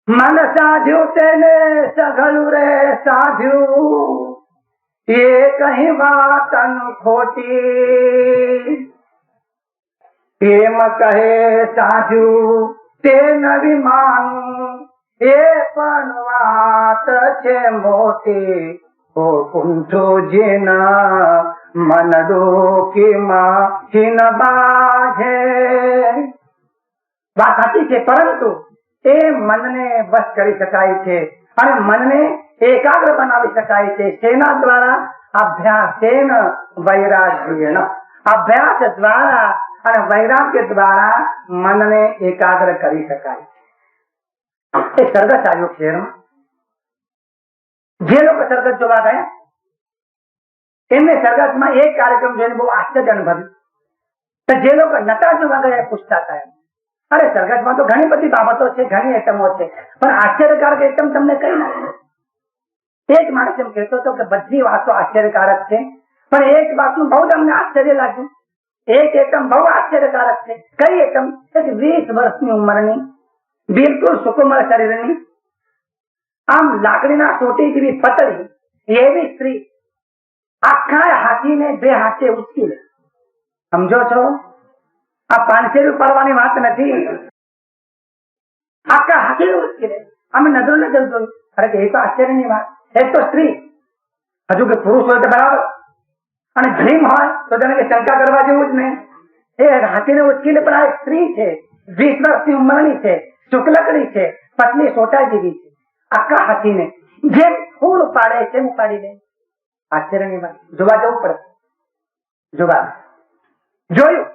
મન સાધ્યું તેને સઘળું રે સાધ્યું, એ કઈ વાત ખોટી. એમ કહે સાધ્યું તે નવી માનું, એ પણ વાત છે મોટી. ઓ કુંઠો જેના મન ડોકીમાં ચિન બાજે. વાત સાચી છે, પરંતુ એ મનને વશ કરી શકાય છે અને મનને એકાગ્ર બનાવી શકાય છે. શેના દ્વારા? અભ્યાસેન વૈરાગ્યેન. અભ્યાસ દ્વારા અને વૈરાગ્ય દ્વારા મનને એકાગ્ર કરી શકાય છે. એ સરગસ આવ્યો શહેરમાં. જે લોકો સરગસ જોવા ગયા એમને સરગસમાં એક કાર્યક્રમ જોઈને બહુ આશ્ચર્ય અનુભવ્યું. તો જે લોકો નતા જોવા ગયા એ પૂછતા હતા, અરે સરગસમાં તો ઘણી બધી બાબતો છે, ઘણી આઈટમો છે, પણ આશ્ચર્યકારક આઈટમ તમને કઈ નથી. એક માણસ એમ કહેતો હતો કે બધી વાતો આશ્ચર્યકારક છે, પણ એક વાતનું બહુ તમને આશ્ચર્ય લાગ્યું. એક આઈટમ બહુ આશ્ચર્યકારક છે. કઈ આઈટમ? 20 વર્ષની ઉંમરની બિલકુલ સુકોમળ શરીરની, આમ લાકડીના સોટી જેવી પતળી એવી સ્ત્રી આખા હાથીને બે હાથે ઉચકી લે. સમજો છો? આ 500 રૂપિયા વાત નથી. આખા હાથીને ઉચકી લે. અમે નજર નજર જોયું. અરે એ તો આશ્ચર્યની વાત. એક તો સ્ત્રી, હજુ કે પુરુષ હોય તો બરાબર, અને ભીમ હોય તો તેને શંકા કરવા જેવું જ નહીં. એ હાથીને ઉચકી લે, પણ આ એક સ્ત્રી છે, 20 વર્ષની ઉંમરની છે, શુક્લકડી છે, પતલી સોટા જેવી છે. આખા હાથીને જેમ ફૂલ ઉપાડે તેમ ઉપાડી લે. આશ્ચર્યની વાત. જોવા જવું પડે. જોવા જોયું.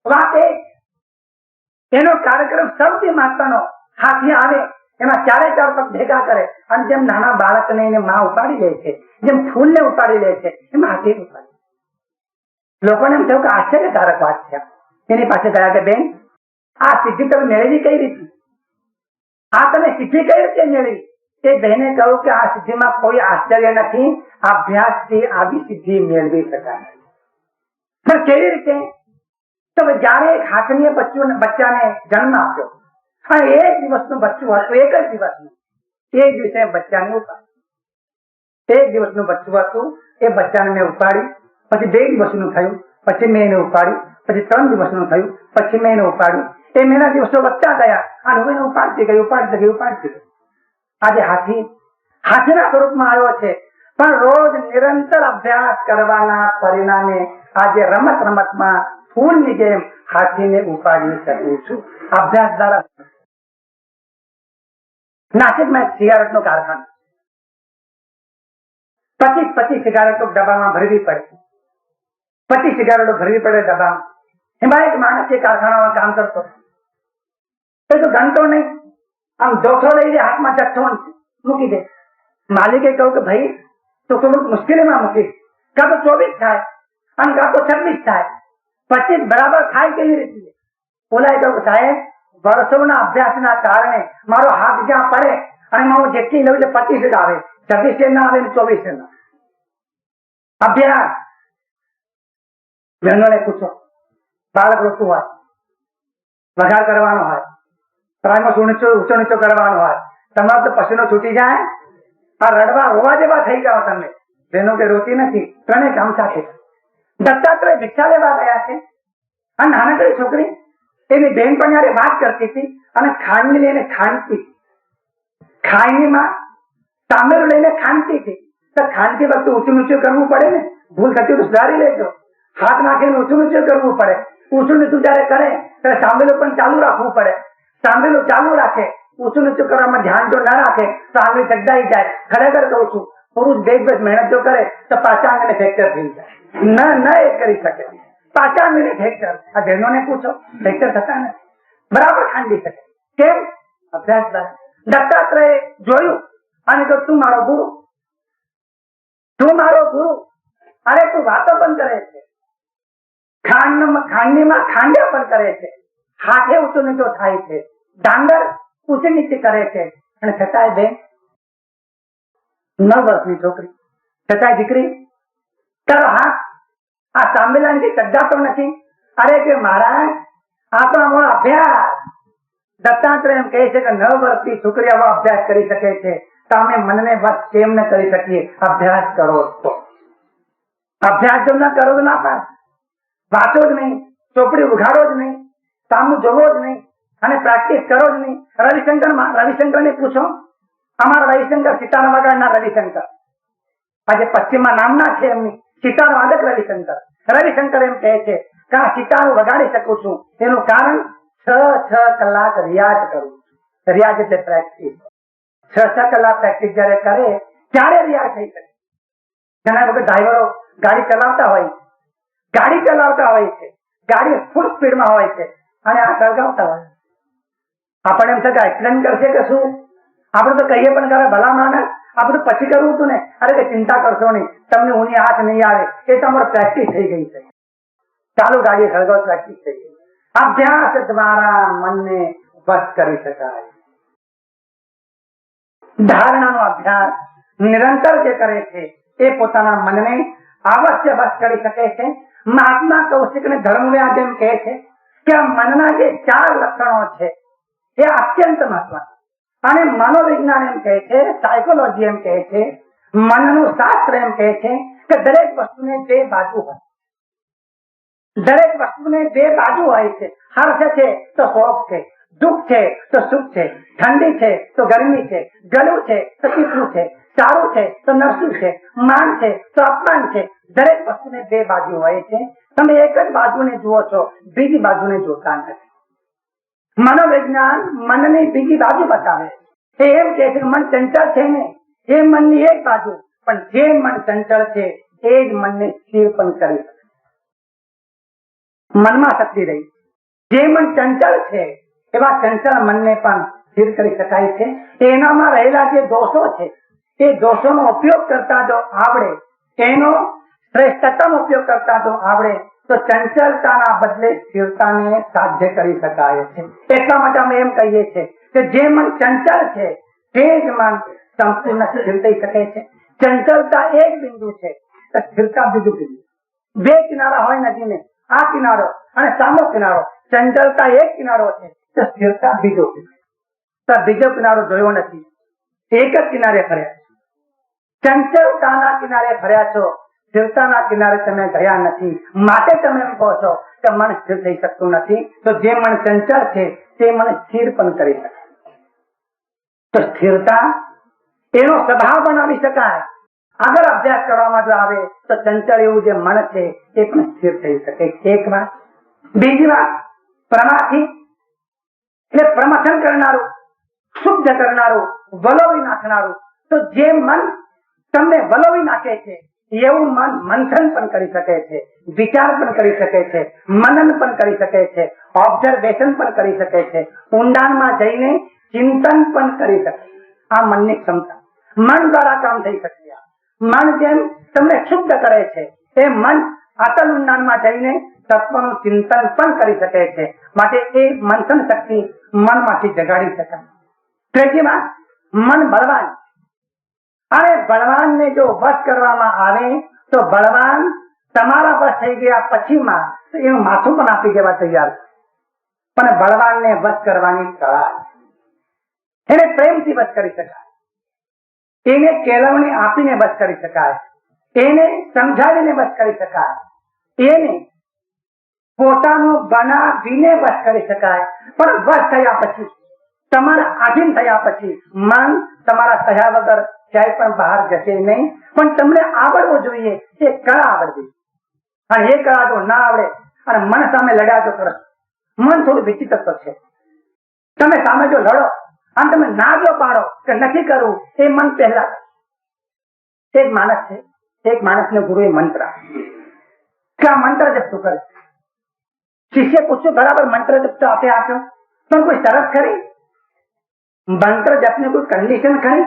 વાત એનો કાર્યક્રમ સૌથી મહત્વનો. હાથી આવે એમાં 4 પગ ભેગા કરે અને જેમ નાના બાળકને એને માં ઉપાડી લે છે, જેમ ફૂલને ઉપાડી લે છે, એમ હાથી ઉપાડી. લોકોને એમ થયું કે આશ્ચર્યકારક વાત છે. એની પાસે ગયા કે બેન, આ સિદ્ધિ તમે મેળવી કઈ રીતે? આ તમે સિદ્ધિ કઈ રીતે મેળવી? એ બહેને કહ્યું કે આ સિદ્ધિમાં કોઈ આશ્ચર્ય નથી, અભ્યાસથી આવી સિદ્ધિ મેળવી શકાય. પણ કેવી રીતે? તો જયારે એક હાથીએ બચ્ચાને જન્મ આપ્યો અને 1 દિવસનું બચ્ચું હતું, 1 જ દિવસનું, એ દિવસે બચ્ચાને ઉપાડ્યું. 1 દિવસનું બચ્ચું હતું, એ બચ્ચાને મેં ઉપાડ્યું. પછી 2 દિવસનું થયું, પછી મેં એને ઉપાડ્યું. પછી 3 દિવસનું થયું, પછી મેં એને ઉપાડ્યું. એ મેના દિવસો વધતા ગયા અને હું એને ઉપાડતી ગઈ. આજે હાથીના સ્વરૂપમાં આવ્યો છે, પણ રોજ નિરંતર અભ્યાસ કરવાના પરિણામે આજે રમતમાં ફૂલની જેમ હાથીને ઉપાડી શકું છું. અભ્યાસ દ્વારા. નાસિકમાં એક સિગારેટનો કારખાનો, 25 સિગારેટો ડબ્બામાં ભરવી પડે. 25 સિગારેટો ભરવી પડે ડબ્બામાં. એમાં એક માણસ એ કારખાનામાં કામ કરતો. એ તો ગણતો નહીં, આમ જોખો લઈ લે હાથમાં, જથ્થો મૂકી દે. માલિકે કહ્યું કે ભાઈ તો થોડુંક મુશ્કેલીમાં મૂકીશ. કાં તો 24 થાય અને કાં તો 26 થાય, 25 બરાબર થાય કેવી રીતે? ઓલાએ કહ્યું સાહેબ, વર્ષોના અભ્યાસના કારણે મારો હાથ જ્યાં પડે અને હું જેટલી લઉં એટલે 25 જ આવે, 26 ના આવે, 24 ના. અભ્યાસ. બહેનોને પૂછો, બાળક રોકવું હોય, વઘાર કરવાનો હોય, પ્રાયમાં ઊંચો નીચો કરવાનો હોય, તમારે તો પસીનો છૂટી જાય. આ રડવા રોવા જેવા થઈ જાઓ તમે. બહેનો કે રોતી નથી, 3 કામ સાથે. દત્તાત્રેય ભિક્ષા લેવા ગયા છે અને નાનકડી છોકરી એની બેન પણ યારે વાત કરતી હતી અને ખાંડની લઈને ખાંડતી. ખાંડનીમાં તાંબેલું લઈને ખાંડતી હતી. તો ખાંડતી વખતે ઊંચું નીચું કરવું પડે ને, ભૂલ થતી તો સુધારી લેજો. હાથ નાખીને ઊંચું નીચું કરવું પડે. ઊંચું નીચું જયારે કરે ત્યારે તાંબેલું પણ ચાલુ રાખવું પડે. તાંબેલું ચાલુ રાખે, ઊંચું નીચું કરવામાં ધ્યાન જો ના રાખે તો આંગળી ચગડાઈ જાય. ખરેખર કહું છું, પુરુષ 2 દિવસ મહેનત જો કરે તો 5 આંગળીને ફ્રેક્ચર થઈ જાય. ન એ કરી શકે. 5 આંગળીને ફ્રેક્ચર. આ બહેનોને પૂછો, ફ્રેક્ચર થતા નથી. બરાબર ખાંડી શકે. કેમ? અભ્યાસ દ્વારા. દત્તાત્રેય જોયું અને તો તું મારો ગુરુ, તું મારો ગુરુ. અરે તું વાતો પણ કરે છે, ખાંડનીમાં ખાંડ્યા પણ કરે છે, હાથે ઊંચો નીચો થાય છે, ડાંગર ઊંચી નીચે કરે છે, અને છતાંય બેન 9 વર્ષની છોકરી, છતાંય દીકરી તારો હાથ આ તાંબેલાની ચગડાતો નથી. અરે કે મહારાજ, આ તો અમારો અભ્યાસ. દત્તાત્રેય એમ કહે છે કે 9 વર્ષની છોકરી આવો અભ્યાસ કરી શકે છે, તો અમે મનને વશ કેમ ન કરી શકીએ? અભ્યાસ કરો તો. અભ્યાસ જો ના કરો તો ના પાસ. વાંચો જ નહીં, ચોપડી ઉઘાડો જ નહીં, સામું જોવો જ નહીં અને પ્રેક્ટિસ કરો જ નહીં. રવિશંકર ને પૂછો, અમારા રવિશંકર સિતાર વગાડનાર રવિશંકર, આજે પશ્ચિમમાં નામના છે એમની, સિતાર વાદક રવિશંકર. રવિશંકર એમ કહે છે કે આ સિતાર વગાડી શકું છું એનું કારણ 6 કલાક રિયાઝ કરું છું. રિયાઝ એટલે પ્રેક્ટિસ. 6 કલાક પ્રેક્ટિસ જયારે કરે ત્યારે રિયાઝ થઈ શકે. ઘણા વખત ડ્રાઈવરો ગાડી ચલાવતા હોય છે, ગાડી ફૂલ સ્પીડમાં હોય છે અને આ સળગાવતા હોય. આપણે એમ થાય કે એક્સિડન્ટ કરશે કે શું? આપણે તો કહીએ પણ કરે ભલા માણસ, આ બધું પછી કરવું હતું ને. અરે કે ચિંતા કરશો નહીં, તમને ઊની હાથ નહીં આવે, એ તો અમારે પ્રેક્ટિસ થઈ ગઈ છે. ચાલુ ગાડી સળગાવ, પ્રેક્ટિસ થઈ ગઈ. અભ્યાસ દ્વારા મનને વશ કરી શકાય. ધારણાનો અભ્યાસ નિરંતર જે કરે છે એ પોતાના મનને અવશ્ય વશ કરી શકે છે. મહાત્મા કૌશિક ને ધર્મવ્યાજ એમ કહે છે કે આ મનના જે 4 લક્ષણો છે એ અત્યંત મહત્વનું. અને મનોવિજ્ઞાન એમ કહે છે, સાયકોલોજી એમ કહે છે, મનનું શાસ્ત્ર એમ કહે છે કે દરેક વસ્તુને બે બાજુ હોય. દરેક વસ્તુને બે બાજુ હોય છે. હર્ષ છે તો શોક છે, દુઃખ છે તો સુખ છે, ઠંડી છે તો ગરમી છે, ગળું છે તો તીખું છે, સારું છે તો નરસું છે, માન છે તો અપમાન છે. દરેક વસ્તુને બે બાજુ હોય છે. તમે એક જ બાજુને જુઓ છો, બીજી બાજુને જોતા નથી. મનોવિજ્ઞાન મનની બીજી બાજુ બતાવે. એ એમ કે છે મન ચંચળ છે ને, એ મનની એક બાજુ, પણ જે મન ચંચળ છે એ જ મનને સ્થિર પણ કરી શકે. મનમાં શક્તિ રહી. જે મન ચંચળ છે એવા ચંચળ મનને પણ સ્થિર કરી શકાય છે. એનામાં રહેલા જે દોષો છે એ દોષોનો ઉપયોગ કરતા જો આવડે, એનો શ્રેષ્ઠતમ ઉપયોગ કરતા જો આવડે તો ચંચળતાના બદલે સ્થિરતાને સાધ્ય કરી શકાય છે. એટલા માટે અમે એમ કહીએ છીએ કે જે મન ચંચળ છે તે જ મન સંપૂર્ણ સ્થિર થઈ શકે છે. ચંચળતા એક બિંદુ છે તો સ્થિરતા બીજું બિંદુ. બે કિનારા હોય નદીને, આ કિનારો અને સામો કિનારો. ચંચળતા એક કિનારો છે તો સ્થિરતા બીજો કિનારો. તો બીજો કિનારો જોયો નથી, એક જ કિનારે ફર્યા. ચંચળતાના કિનારે ફર્યા છો, સ્થિરતાના કિનારે તમે ગયા નથી. માટે તમે એમ કહો છો કે મન સ્થિર થઈ શકતું નથી. તો જે મન ચંચળ છે તે મન સ્થિર પણ કરી શકે. તો સ્થિરતા એનો સ્વભાવ બનાવી શકાય. આગળ અભ્યાસ કરવામાં જો આવે તો ચંચળ એવું જે મન છે એ પણ સ્થિર થઈ શકે. એક વાત. બીજી વાત, પ્રમાથી એટલે પ્રમથન કરનારું, શુદ્ધ કરનારું, વલોવી નાખનારું. તો જે મન તમને વલોવી નાખે છે એવું મન મંથન પણ કરી શકે છે, વિચાર પણ કરી શકે છે, મનન પણ કરી શકે છે, ઓબ્ઝર્વેશન પણ કરી શકે છે, ઊંડાણમાં જઈને ચિંતન પણ કરી શકે. આ મનની ક્ષમતા. મન દ્વારા કામ થઈ શકે. મન જેમ તમને શુદ્ધ કરે છે એ મન અતલ ઊંડાણમાં જઈને તત્વનું ચિંતન પણ કરી શકે છે. માટે એ મંથન શક્તિ મનમાંથી જગાડી શકાય. ત્રીજી વાત, મન બળવાન. અને બળવાનને જો વશ કરવામાં આવે તો બળવાન તમારા વશ થઈ ગયા પછીમાં એનું માથું પણ આપી દેવા તૈયાર છે. પણ બળવાનને વશ કરવાની કળા, એને પ્રેમથી વશ કરી શકાય, એને કેળવણી આપીને વશ કરી શકાય, એને સમજાવીને વશ કરી શકાય, એને પોતાનું બનાવીને વશ કરી શકાય. પણ વશ થયા પછી, તમારા આધીન થયા પછી મન તમારા થયા વગર ક્યાંય પણ બહાર જશે નહીં. પણ તમને આવડવું જોઈએ, એ કળા આવડવી. અને એ કળા જો ના આવડે અને મન સામે લડ્યા તો કરો, મન થોડું વિચિત્ર છે. તમે સામે જો લડો અને તમે ના જો પાડો કે નથી કરવું, એ મન પહેલા. એક માણસ છે, એક માણસને ગુરુએ મંત્ર કે આ મંત્ર જપ તું કરે. શિષ્ય પૂછ્યું બરાબર મંત્ર જપ તો આપે આપ્યો, પણ કોઈ શરત ખરી? મંત્ર જપની કોઈ કન્ડિશન ખરી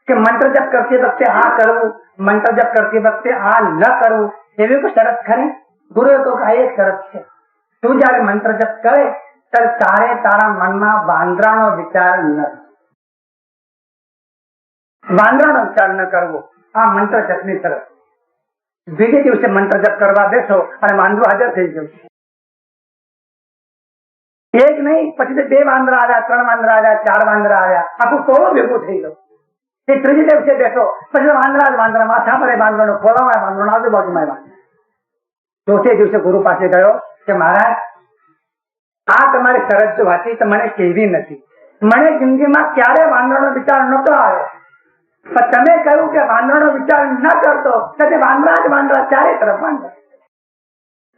કે મંત્ર જપ કરતી વખતે આ કરવું, મંત્ર જપ કરતી વખતે આ ન કરવું, એવી કોઈ શરત ખરી? ગુરુએ કહ્યું આ એક શરત છે. તું જયારે મંત્ર જપ કરે ત્યારે તારે તારા મનમાં વાંદરાનો વિચાર ન, વાંદરાનો વિચાર ન કરવો. આ મંત્ર જપની શરત. બીજે દિવસે મંત્ર જપ કરવા બેઠો અને વાંદરો હાજર થઈ ગયો. એક નહીં, પછી બે વાંદરા આવ્યા, 3 વાંદરા આવ્યા, 4 વાંદરા આવ્યા, આખું ટોળું ભેગું થઈ ગયું. એ ત્રીજે દિવસે બેઠો, પછી વાંદરા જ વાંદરા, માથા પર વાંદરાનો, ખોળામાં વાંદરો, આજુબાજુમાં વાંદરો. ચોથે દિવસે ગુરુ પાસે ગયો કે મહારાજ, આ તમારી શરત જો હતી તો મને કેવી નથી. મને જિંદગીમાં ક્યારે વાંદરાનો વિચાર નતો આવ્યો, પણ તમે કહ્યું કે વાંદરાનો વિચાર ન કરતો, તો વાંદરા જ વાંદરા, ચારે તરફ વાંદરા.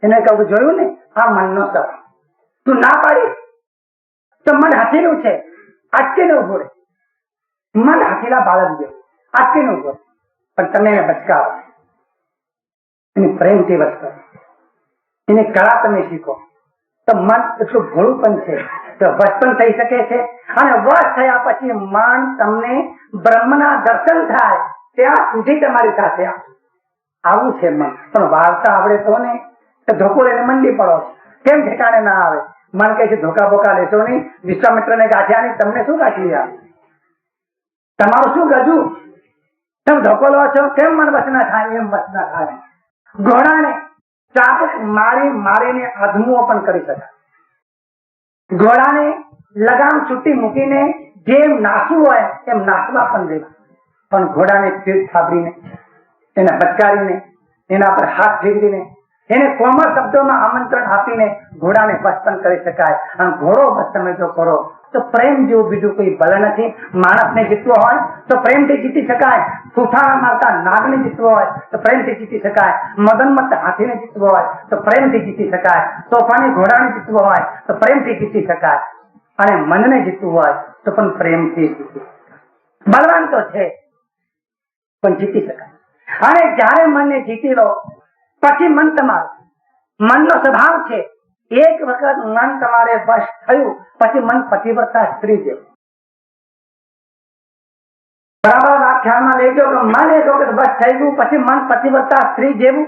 એને કહું જોયું ને, આ મનનો સ્વભાવ. તું ના પાડીશ તો મન હાથીનું છે, આટકીને ઉભો રહે. મન હાથીલા બાળક જેવું આટકીને ઉભો રહે. પણ તમે એને બચકાવો, એને પ્રેમથી વશ કરો, એની કળા તમે શીખો તો મન એટલું ભોળું પણ છે તો વશ પણ થઈ શકે છે. અને વશ થયા પછી મન તમને બ્રહ્મના દર્શન થાય ત્યાં સુધી તમારી સાથે આવું છે મન. પણ વાર્તા આવડે તો ને ધોકો લઈને મંડી પડો, કેમ ઠેકાણે ના આવે. મન કહે છે ધોકા બોકા લેશો નહીં, વિશ્વામિત્ર ને ગાંઠ્યા નહીં, તમને શું ગાંઠી આવે? તમારું શું ગજુ? તમે ધોકો લો છો, કેમ મન વશ ના થાય? એમ વશ ના થાય. ઘોડાને ચાબુક મારીને અધમુઓ પણ કરી શકાય. ઘોડાને લગામ છૂટી મૂકીને જેમ નાસવું હોય એમ નાસવા પણ દેવા, પણ ઘોડાને પીઠ થાબડીને, એને બચકારીને, એના પર હાથ ફેરવીને, એને કોમળ શબ્દોમાં આમંત્રણ આપીને ઘોડાને વસ્તન કરી શકાય. અને ઘોડો બસ તમે જો કરો તો પ્રેમ જેવું બીજું કોઈ બળ નથી. માણસને જીતવો હોય તો પ્રેમથી જીતી શકાય. ફૂફાણા મારતા નાગને જીતવો હોય તો પ્રેમથી જીતી શકાય. મદનમત હાથીને જીતવો હોય તો પ્રેમથી જીતી શકાય. તોફાની ઘોડાને જીતવો હોય તો પ્રેમથી જીતી શકાય. અને મનને જીતવું હોય તો પણ પ્રેમથી જીતી. બળવાન તો છે પણ જીતી શકાય. અને જયારે મનને જીતી લો પછી મન તમારું, મનનો સ્વભાવ છે, એક વખત મન તમારે વશ થયું પછી મન પતિવ્રતા સ્ત્રી જેવું. બરાબર વ્યાખ્યાનમાં લેજો કે મન એક વખત વશ થઈ ગયું પછી મન પતિવ્રતા સ્ત્રી જેવું.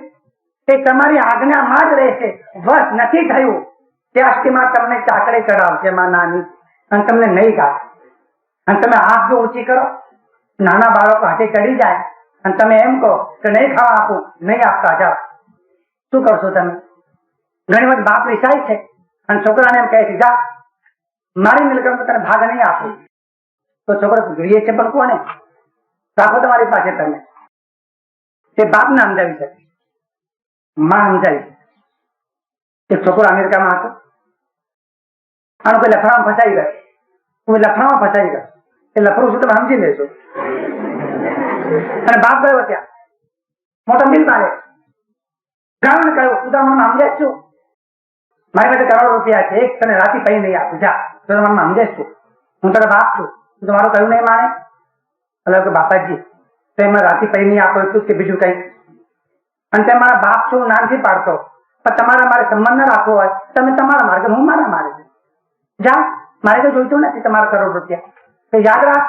તે તમારી આજ્ઞામાં જ રહેશે. વશ નથી થયું ત્યાંમાં તમને ચાકડે ચડાવશે માં નાની, અને તમને નહીં ગાશે. અને તમે આંખ જો ઊંચી કરો, નાના બાળકો હાથે ચડી જાય અને તમે એમ કહો કે નહીં ખાવા આપું, નહીં આપતા જાઓ, શું કરશો તમે? ઘણી વખત બાપ રિસાય છે અને છોકરાને એમ કહે છે જા મારી મિલકત તને ભાગ નહીં આપું, તો છોકરો જોઈએ છે પણ કોને રાખો તમારી પાસે? તમે તે બાપને સમજાવી શકે, માં સમજાવી શકે. એક છોકરો અમેરિકામાં હતો, આનો કોઈ લફડામાં ફસાઈ ગયો, કોઈ લફડામાં ફસાઈ ગયો. એ લફડું શું તમે સમજી લેશો. અને બાપ ગયો ત્યાં મોટો બિલ મારે ગામને કહ્યું તું તારા મનમાં સમજાય શું? મારી પાસે કરોડ રૂપિયા છે, એક તને રાતી પૈ નહીં આપું, જા તો મનમાં સમજાય શું? હું તારા બાપ છું, તું તમારું કહ્યું નહીં માને? એટલે કે બાપાજી તો એમાં રાતી પૈ નહીં આપો એટલું કે બીજું કઈ? અને તે મારા બાપ છું, નામથી પાડતો, પણ તમારા મારે સંબંધ ન રાખવો હોય તમે તમારા માર્ગે, હું મારા મારે જા, મારે તો જોઈતું નથી તમારા કરોડ રૂપિયા. તો યાદ રાખ,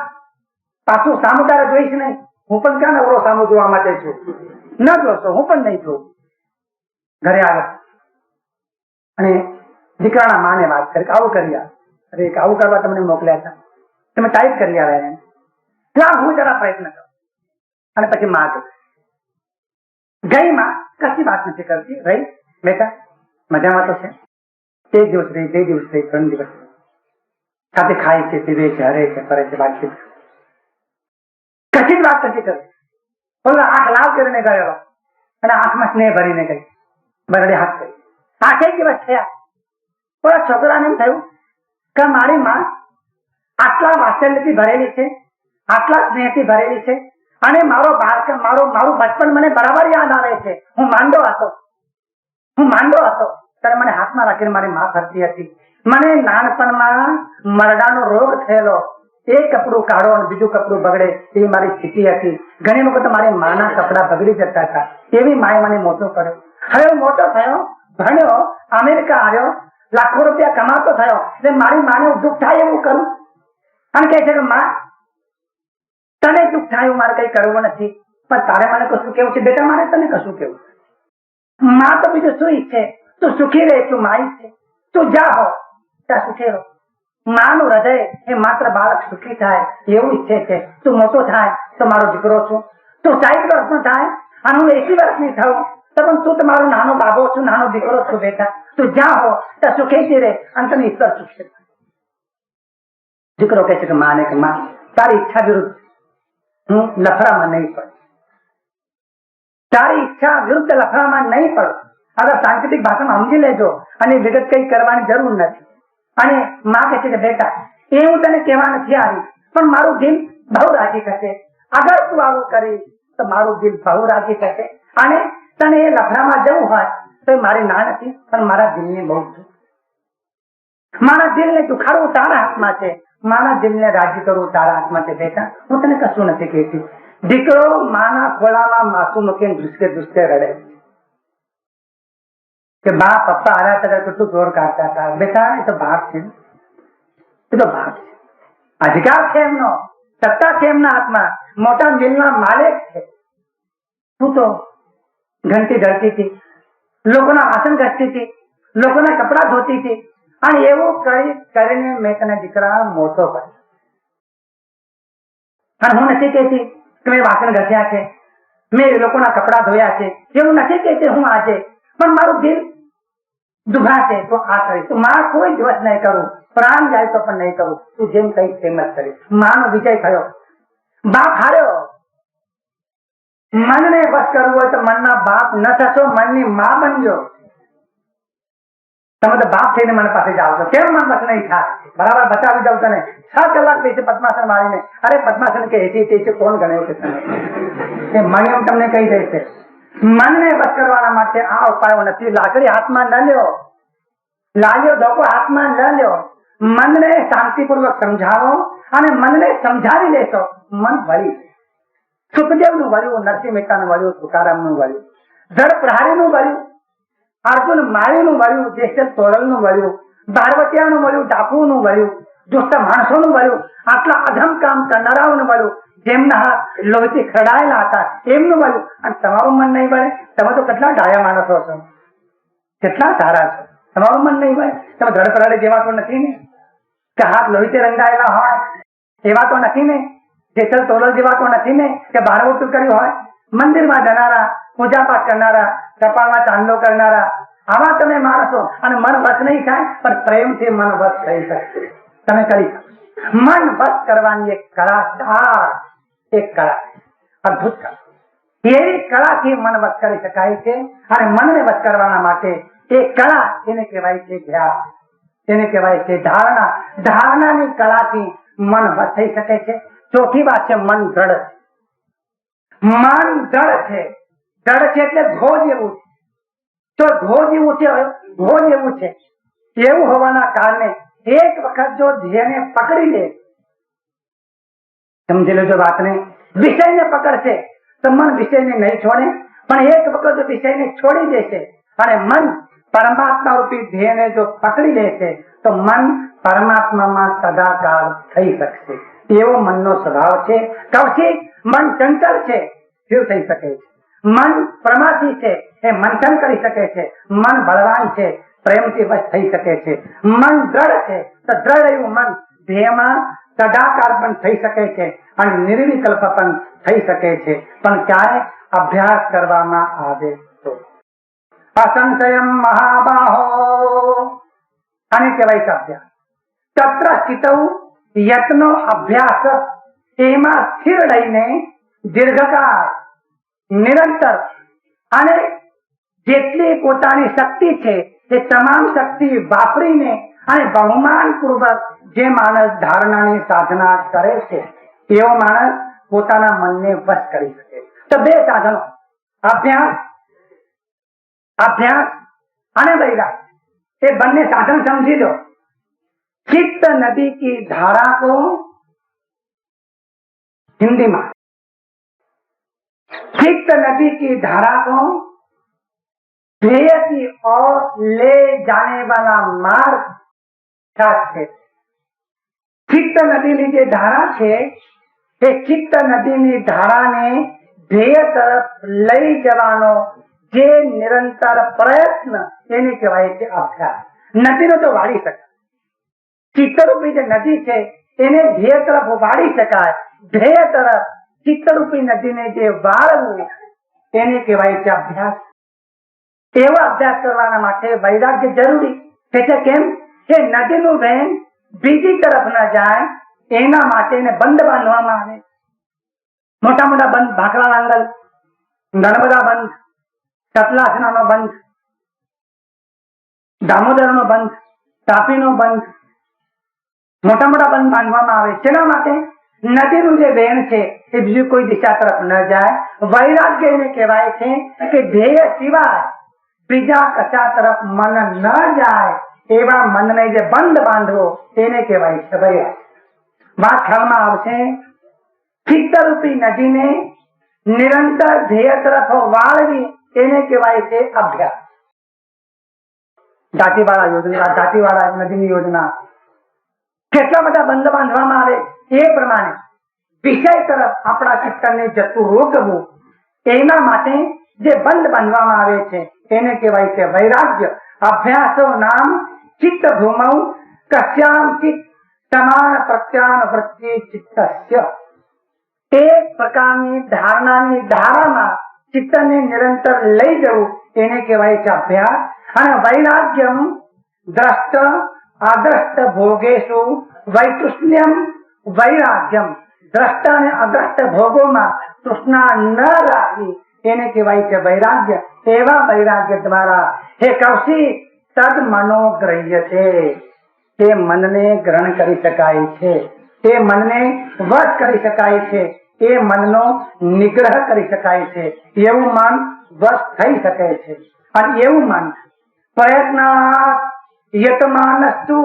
પાછું સામું તારે જોઈશ નહીં. હું પણ ક્યાં નવરો સામું જોવા માટે છું, ન જોશો, હું પણ નહીં જોઉં. ઘરે આવ્યો અને દીકરાના માને વાત કરી આવું કરી આવે. અરે આવું કરવા તમને મોકલ્યા હતા, તમે ટાઈપ કરી આવ્યા. હું જરા પ્રયત્ન કરું. અને પછી માં ગઈ, માં કશી વાત નથી કરતી. રહી બેટા મજામાં તો છે? એક દિવસ રહી, 2 દિવસ રહી, 3 દિવસ સાથે ખાય છે, પીવે છે, હરે છે, ફરે છે, વાતચીત કશી જ વાત નથી કરતી. બોલો આંખ લાલ કરીને ગયો અને આંખમાં સ્નેહ ભરીને ગઈ, બરડે હાથ કરી. 8 દિવસ થયા. થોડા છોકરાને એમ થયું કે મારી માં આટલા વાત્સલ્યથી ભરેલી છે, આટલા સ્નેહથી ભરેલી છે, અને મારું બચપન મને બરાબર યાદ આવે છે. હું માંડો હતો ત્યારે મને હાથમાં રાખીને મારી માં ફરતી હતી. મને નાનપણમાં મરડાનો રોગ થયેલો, એક કપડું કાઢો અને બીજું કપડું બગડે એવી મારી સ્થિતિ હતી. ઘણી વખત મારી માના કપડા બગડી જતા હતા. એવી માએ મને મોટો કર્યો. હવે મોટો થયો, ભણ્યો, અમેરિકા આવ્યો, લાખો રૂપિયા કમાતો થયો, એટલે મારી માને દુઃખ થાય એવું કરું? અને કહે છે કે માં તને દુઃખ થાય એવું મારે કઈ કરવું નથી, પણ તારે મને કશું કેવું છે? બેટા મારે તને કશું કેવું? માં તો બીજું શું ઈચ્છે? તું સુખી રહે, તું માં ઈચ્છે તું જા હો ત્યાં સુખી રહો. માનું હૃદય એ માત્ર બાળક સુખી થાય એવું ઈચ્છે છે. તું મોટો થાય તો મારો દીકરો છું, તું 60 વર્ષનો થાય અને હું 80 વર્ષની થયું તો પણ તું તમારો નાનો બાબો છું, નાનો દીકરો છું. બેટા તું જા હો ત્યાં સુખેથી રહે અને તને ઈશ્વર સુખશે. દીકરો કહે છે કે માને કે માં તારી ઈચ્છા વિરુદ્ધ હું લફડામાં નહીં પડું, તારી ઈચ્છા વિરુદ્ધ લફડામાં નહીં પડું. અગર સાંકેતિક ભાષામાં સમજી લેજો અને વિગત કઈ કરવાની જરૂર નથી. અને માં કહે છે કે બેટા એ હું તને કહેવા નથી આવી, પણ મારું દિલ બહુ રાજી થશે. અગર તું આવું કરીશ તો મારું દિલ બહુ રાજી થશે. અને તને એ લફડામાં જવું હોય તો મારી ના નથી, પણ મારા દિલની બહુ છે. મારા દિલને દુખાડવું તારા હાથમાં છે, મારા દિલને રાજી કરવું તારા હાથમાં છે. બેટા હું તને કશું નથી કહેતી. દીકરો માના ખોળામાં માથું મૂકીને ધુસકે રડે કે બા પપ્પા આવ્યા હતા કેટલું જોર કાઢતા હતા. બેટા એ તો ભાગ છે, એ તો ભાગ છે, અધિકાર છે એમનો, સત્તા છે એમના હાથમાં, મોટા મિલના માલિક છે. તું તો ઘંટી ઢળતી હતી, લોકોના વાસણ ઘસતી હતી, લોકોના કપડા ધોતી હતી, અને એવું કરીને મેં તને દીકરા મોટો કર્યો. અને હું નથી કહેતી કે મેં વાસણ ઘસ્યા છે, મેં લોકોના કપડા ધોયા છે, એવું નથી કહેતી હું આજે, પણ મારું દિલ દુભાશે તો આ કરીશ. તો માં કોઈ દિવસ નહીં કરું, પ્રાણ જાય તો પણ નહીં કરું, તું જેમ કઈ તેમ જ કરીશ. માનો વિજય થયો, બાપ હાર્યો. મનને વશ કરવું હોય તો મનના બાપ ન થશો, મનની માં બનજો. તમે તો બાપ થઈને મન પાસે જાઓ છો, કેમ મન વશ નહીં થાય? બરાબર બતાવી દઉં તને. 6 કલાક બેસે પદ્માસન વાળીને. અરે પદ્માસન કે એસી તેસી કોણ ગણે છે તમે? એ મણિયમ તમને કહી દેશે. મનને વશ કરવાના માટે આ ઉપાયો નથી. લાકડી હાથમાં ન લ્યો, લાગ્યો ધોકો હાથમાં ન લ્યો. મનને શાંતિપૂર્વક સમજાવો અને મનને સમજાવી લેશો. મન વળી સુખદેવનું વળ્યું, નરસિંહ મહેતાનું વળ્યું, તુકારામનું વળ્યું, ધડ પ્રહારીનું વળ્યું, અર્જુન માળીનું વળ્યું, જેસલ તોરલનું વળ્યું, ભારવટિયાનું વળ્યું, ડાકુનું વળ્યું, દુષ્ટ માણસોનું વળ્યું, આટલા અધમ કામ કરનારાઓનું વળ્યું, જેમના હાથ લોહીથી ખરડાયેલા હતા એમનું વળ્યું. અને તમારું મન નહીં વળે? તમે તો કેટલા ડાયા માણસો છો, કેટલા સારા છો, તમારું મન નહીં વળે? તમે ધડ પ્રહારી જેવા તો નથી ને, કે હાથ લોહીથી રંગાયેલા હોય એવા તો નથી ને, જેસલ તોરલ જેવા તો નથી ને, કે ભારવટું કર્યું હોય. મંદિરમાં જનારા, પૂજા પાઠ કરનારા, કપાળમાં ચાંદલો કરનારા, આવા તમે માણસો. અને મન વશ નહીં થાય, પણ પ્રેમથી મન વશ થઈ શકશે. તમે કરી શકો. મન વશ કરવાની એક કળા, એક કળા, અદભુત કળા. એવી કળાથી મન વશ કરી શકાય છે. અને મનને વશ કરવાના માટે એક કળા, એને કહેવાય છે ધ્યાન, એને કહેવાય છે ધારણા. ધારણાની કળાથી મન વશ થઈ શકે છે. ચોથી વાત છે મન દ્રઢ. મન દ્રઢ છે. દ્રઢ છે એટલે ધ્વજ એવું છે. તો ધ્વજ એવું છે, ધ્વજ એવું છે. એવું હોવાના કારણે એક વખત જો ધ્યેયને પકડી લે, સમજી લેજો વાતને, વિષયને પકડશે તો મન વિષયને નહીં છોડે. પણ એક વખત જો વિષયને છોડી દેશે અને મન પરમાત્મા રૂપી ધ્યેયને જો પકડી લેશે તો મન પરમાત્મામાં સદાકાળ થઈ શકશે. એવો મનનો સ્વભાવ છે. કૌશિક મન ચંચલ છે, સ્થિર થઈ શકે છે. મન પ્રમાથી છે, એ મંથન કરી શકે છે. મન બળવાન છે, પ્રેમથી વશ થઈ શકે છે. મન દ્રઢ છે, તો દ્રઢ એવું મન ધ્યેયમાં સદાકાર પણ થઈ શકે છે અને નિર્વિકલ્પ પણ થઈ શકે છે. પણ ક્યારે અભ્યાસ કરવામાં આવે તો. અસંશયમ મહાબાહો, આને કહેવાય છે અભ્યાસ. તત્ર સ્થિતૌ યત્નો અભ્યાસ, એમાં સ્થિર રહીને દીર્ઘકાળ નિરંતર અને જેટલી પોતાની શક્તિ છે તે તમામ શક્તિ વાપરીને અને બહુમાન પૂર્વક જે માણસ ધારણાની સાધના કરે છે એવો માણસ પોતાના મનને વશ કરી શકે. તો 2 સાધનો, અભ્યાસ અને વૈરાગ, એ બંને સાધન સમજી લો. चित्त नदी की धारा को हिंदी में चित्त नदी की धारा को ध्येय की ओर ले जाने वाला मार्ग है. चित्त नदी की धारा है, चित्त नदी धारा ने ध्येय तरफ लई जवानो जे निरंतर प्रयत्न એને કહેવાય છે અભ્યાસ. નદીનો તો વાળી શકાય, ચિત્તરૂપી જે નદી છે એને ધ્યેય તરફ વાળી શકાય. ધ્યેય તરફ ચિત્તરૂપી નદીને જે વાળવું એને કહેવાય છે અભ્યાસ. એવો અભ્યાસ કરવાના માટે વૈરાગ્ય જરૂરી છે. કેમ કે નદીનું વહેણ બીજી તરફ ન જાય એના માટે એને બંધ બાંધવામાં આવે. મોટા મોટા બંધ, ભાખરા નાંગલ, નર્મદા બંધ, સતલાસણાનો બંધ, દામોદરનો બંધ, તાપીનો બંધ, મોટા મોટા બંધ બાંધવામાં આવે. શેના માટે? નદીનું જે વહેણ છે એ બીજી કોઈ દિશા તરફ ન જાય. વૈરાગ્ય એને કહેવાય છે કે ધ્યેય સિવાય બીજા કશા તરફ મન ન જાય એવા મનને જે બંધ બાંધવો તેને કહેવાય છે વૈરાગ્ય. વાત ખ્યાલમાં આવશે. ચિત્તરૂપી નદીને નિરંતર ધ્યેય તરફ વાળવી એને કહેવાય છે અભ્યાસ. દાંતીવાડા યોજના, દાંતીવાડા નદીની યોજના, કેટલા બધા બંધ બાંધવામાં આવે. એ પ્રમાણે વિષય તરફ આપણા ચિત્તને જતું રોકવું એના માટે જે બંધ બાંધવામાં આવે છે એને કહેવાય છે વૈરાગ્ય. અભ્યાસો નામ ચિત્ત ભૂમૌ કસ્યામ ચિત્ત સમાન પ્રત્યાન વૃત્તિ ચિત્તસ્ય. એક પ્રકારની ધારણાની ધારામાં ચિત્તને નિરંતર લઈ જવું એને કહેવાય છે અભ્યાસ. અને વૈરાગ્યમ દ્રષ્ટ અદ્રષ્ટ ભોગેશુ વૈતૃષ્ણ્યમ વૈરાગ્યમ. દ્રષ્ટ અને અદ્રષ્ટ ભોગોમાં તૃષ્ણા ન રાખવી એને કહેવાય છે વૈરાગ્ય. એવા વૈરાગ્ય દ્વારા હે કૌશિક તદ મનોગ્રહ્ય છે, તે મનને ગ્રહણ કરી શકાય છે, તે મનને વશ કરી શકાય છે, એ મનનો નિગ્રહ કરી શકાય છે. એવું મન વશ થઈ શકે છે. અને એવું મન પ્રયત્ન યતમાનસ્તુ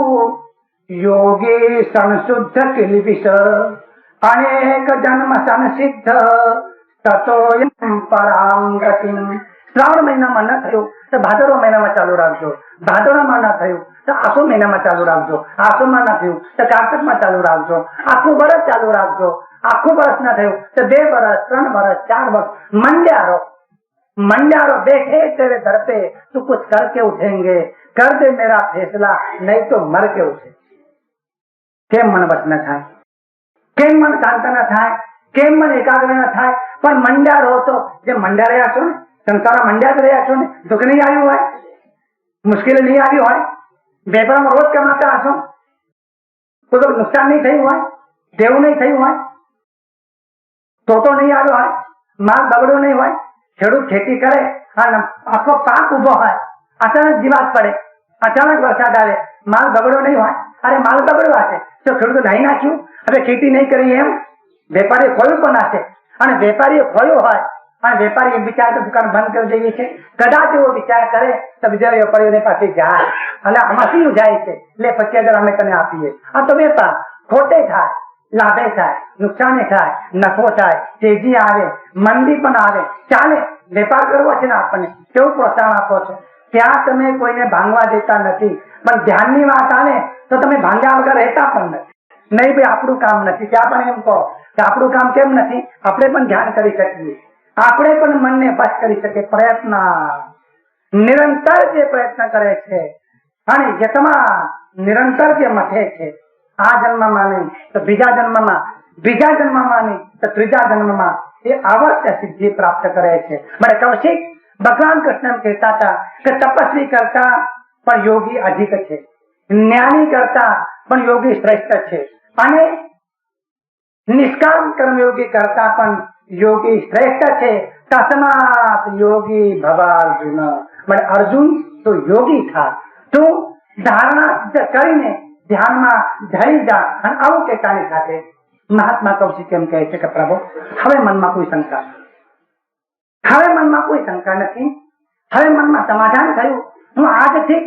યોગી સંશુદ્ધ કિલ્બિષ અનેક જન્મ સંસિદ્ધ તતો પરામ ગતિમ. શ્રાવણ મહિનામાં ન થયું તો ભાદરવા મહિનામાં ચાલુ રાખજો, ભાદરવામાં ન થયું તો આસો મહિનામાં ચાલુ રાખજો, આસોમાં ન થયું તો કાર્તિકમાં ચાલુ રાખજો, આખું વર્ષ ચાલુ રાખજો. આખું વર્ષ ન થયું તો 2 વર્ષ, 3 વર્ષ, 4 વર્ષ मंड्यारो बैठे तेरे दर पे तू कुछ करके उठेंगे, कर दे मेरा फैसला नहीं तो मर के उठे. केम मन वश न थाय, केम मन शांत न थाय, केम मन एकाग्र न थाय. પણ મંડ્યારો તો જે મંડ્યા રહ્યા છો ને, સંસારમાં મંડ્યા જ રહ્યા છો ને, દુઃખ નહીં આવ્યું હોય, મુશ્કેલી નહીં આવી હોય, વેપારમાં રોજ કમાતા હશો, કોઈ નુકસાન નહીં થયું હોય, દેવું નહીં થયું હોય, તો નહીં આવ્યો હોય, માલ બગડ્યો નહીં હોય, ખેડૂત ખેતી કરે અને આખો પાક ઉભો હોય, અચાનક જીવાત પડે, અચાનક વરસાદ આવે, માલ બગડ્યો નહીં હોય. અરે માલ બગડ્યો હશે તો ખેડૂતો નહીં નાખ્યું, હવે ખેતી નહીં કરી એમ વેપારી ખોયું પણ હશે. અને વેપારીએ ખોયું હોય અને વેપારી વિચાર તો દુકાન બંધ કરી દેવી છે, કદાચ એવો વિચાર કરે તો બીજા વેપારીઓને પાસે જાય એટલે આમાં શું જાય છે, એટલે 25,000 અમે તને આપીએ. આ તો વેપાર ખોટે થાય, લાભે થાય, નુકસાને થાય, નફો થાય, તેજી આવે, મંદી પણ આવે, ચાલે. વેપાર કરવો છે ને આપણને કેવું પ્રોત્સાહન આપો છો, ત્યાં તમે કોઈને ભાંગવા દેતા નથી. પણ ધ્યાનની વાત આવે તો તમે ભાંગ્યા વગર રહેતા પણ નથી. નહીં ભાઈ આપણું કામ નથી, ત્યાં પણ એમ કહો કે આપણું કામ કેમ નથી, આપણે પણ ધ્યાન કરી શકીએ, આપણે પણ મનને વશ કરી શકીએ. પ્રયત્ન નિરંતર જે પ્રયત્ન કરે છે અને યતમાં નિરંતર જે મથે છે, આ જન્મમાં નહીં તો બીજા જન્મમાં, બીજા જન્મમાં નહીં તો ત્રીજા જન્મમાં એ અવશ્ય સિદ્ધિ પ્રાપ્ત કરે છે. મને કૌશિક ભગવાન કૃષ્ણ કહેતા હતા કે તપસ્વી કરતા પણ યોગી અધિક છે, જ્ઞાની કરતા પણ યોગી શ્રેષ્ઠ છે, અને નિષ્કામ કર્મયોગી કરતા પણ યોગી શ્રેષ્ઠ છે. તસ્માત યોગી ભવાર્જુન. મને અર્જુન તો યોગી થા, તું ધારણા કરીને ધ્યાનમાં ધરી જા. અને આવું કહેતાની સાથે મહાત્મા કૌશિક એમ કહે છે કે પ્રભુ હવે મનમાં કોઈ શંકા, હવે મનમાં કોઈ શંકા નથી, હવે મનમાં સમાધાન થયું. હું આજથી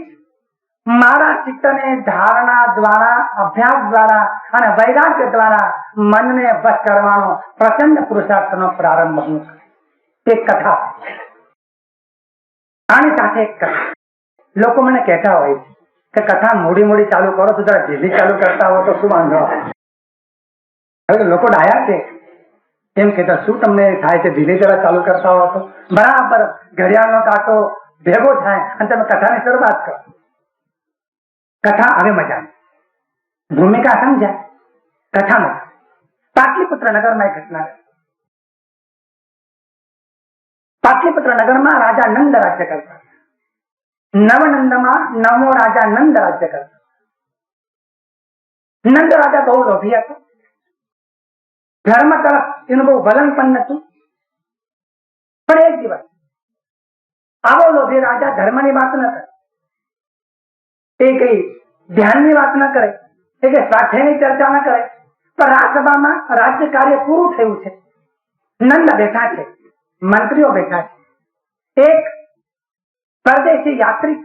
મારા ચિત્તને ધારણા દ્વારા, અભ્યાસ દ્વારા અને વૈરાગ્ય દ્વારા મનને વશ કરવાનો પ્રચંડ પુરુષાર્થનો પ્રારંભ હું. એક કથા, આની સાથે એક કથા. લોકો મને કહેતા હોય કે કથા મોડી મોડી ચાલુ કરો તો જરા ઢીલી ચાલુ કરતા હો તો શું વાંધો. હવે લોકો ડાયા છે એમ કહેતા, શું તમને થાય છે ધીરે જરા ચાલુ કરતા હો તો બરાબર ઘડિયાળનો કાંટો ભેગો થાય અને તમે કથાની શરૂઆત કરો. કથા હવે મજા, ભૂમિકા સમજાય. કથામાં પાટલીપુત્ર નગરમાં એક ઘટના. પાટલીપુત્ર નગરમાં રાજા નંદ રાજ્ય કરતા. નવનંદમાં 9મો રાજા નંદ રાજ્ય કરતા. નંદ રાજા બહુ લોભી હતો, ધર્મ તરફ એનું બહુ વલણ પણ નતું. પણ એક દિવસ આવો લોભી રાજા ધર્મની વાત ન કરે, એ કઈ ધ્યાનની વાત ન કરે, એ કઈ સ્વાધ્યાયની ચર્ચા ન કરે. પણ રાજસભામાં રાજ્ય કાર્ય પૂરું થયું છે, નંદ બેઠા છે, મંત્રીઓ બેઠા છે. એક પરદેશી યાત્રિક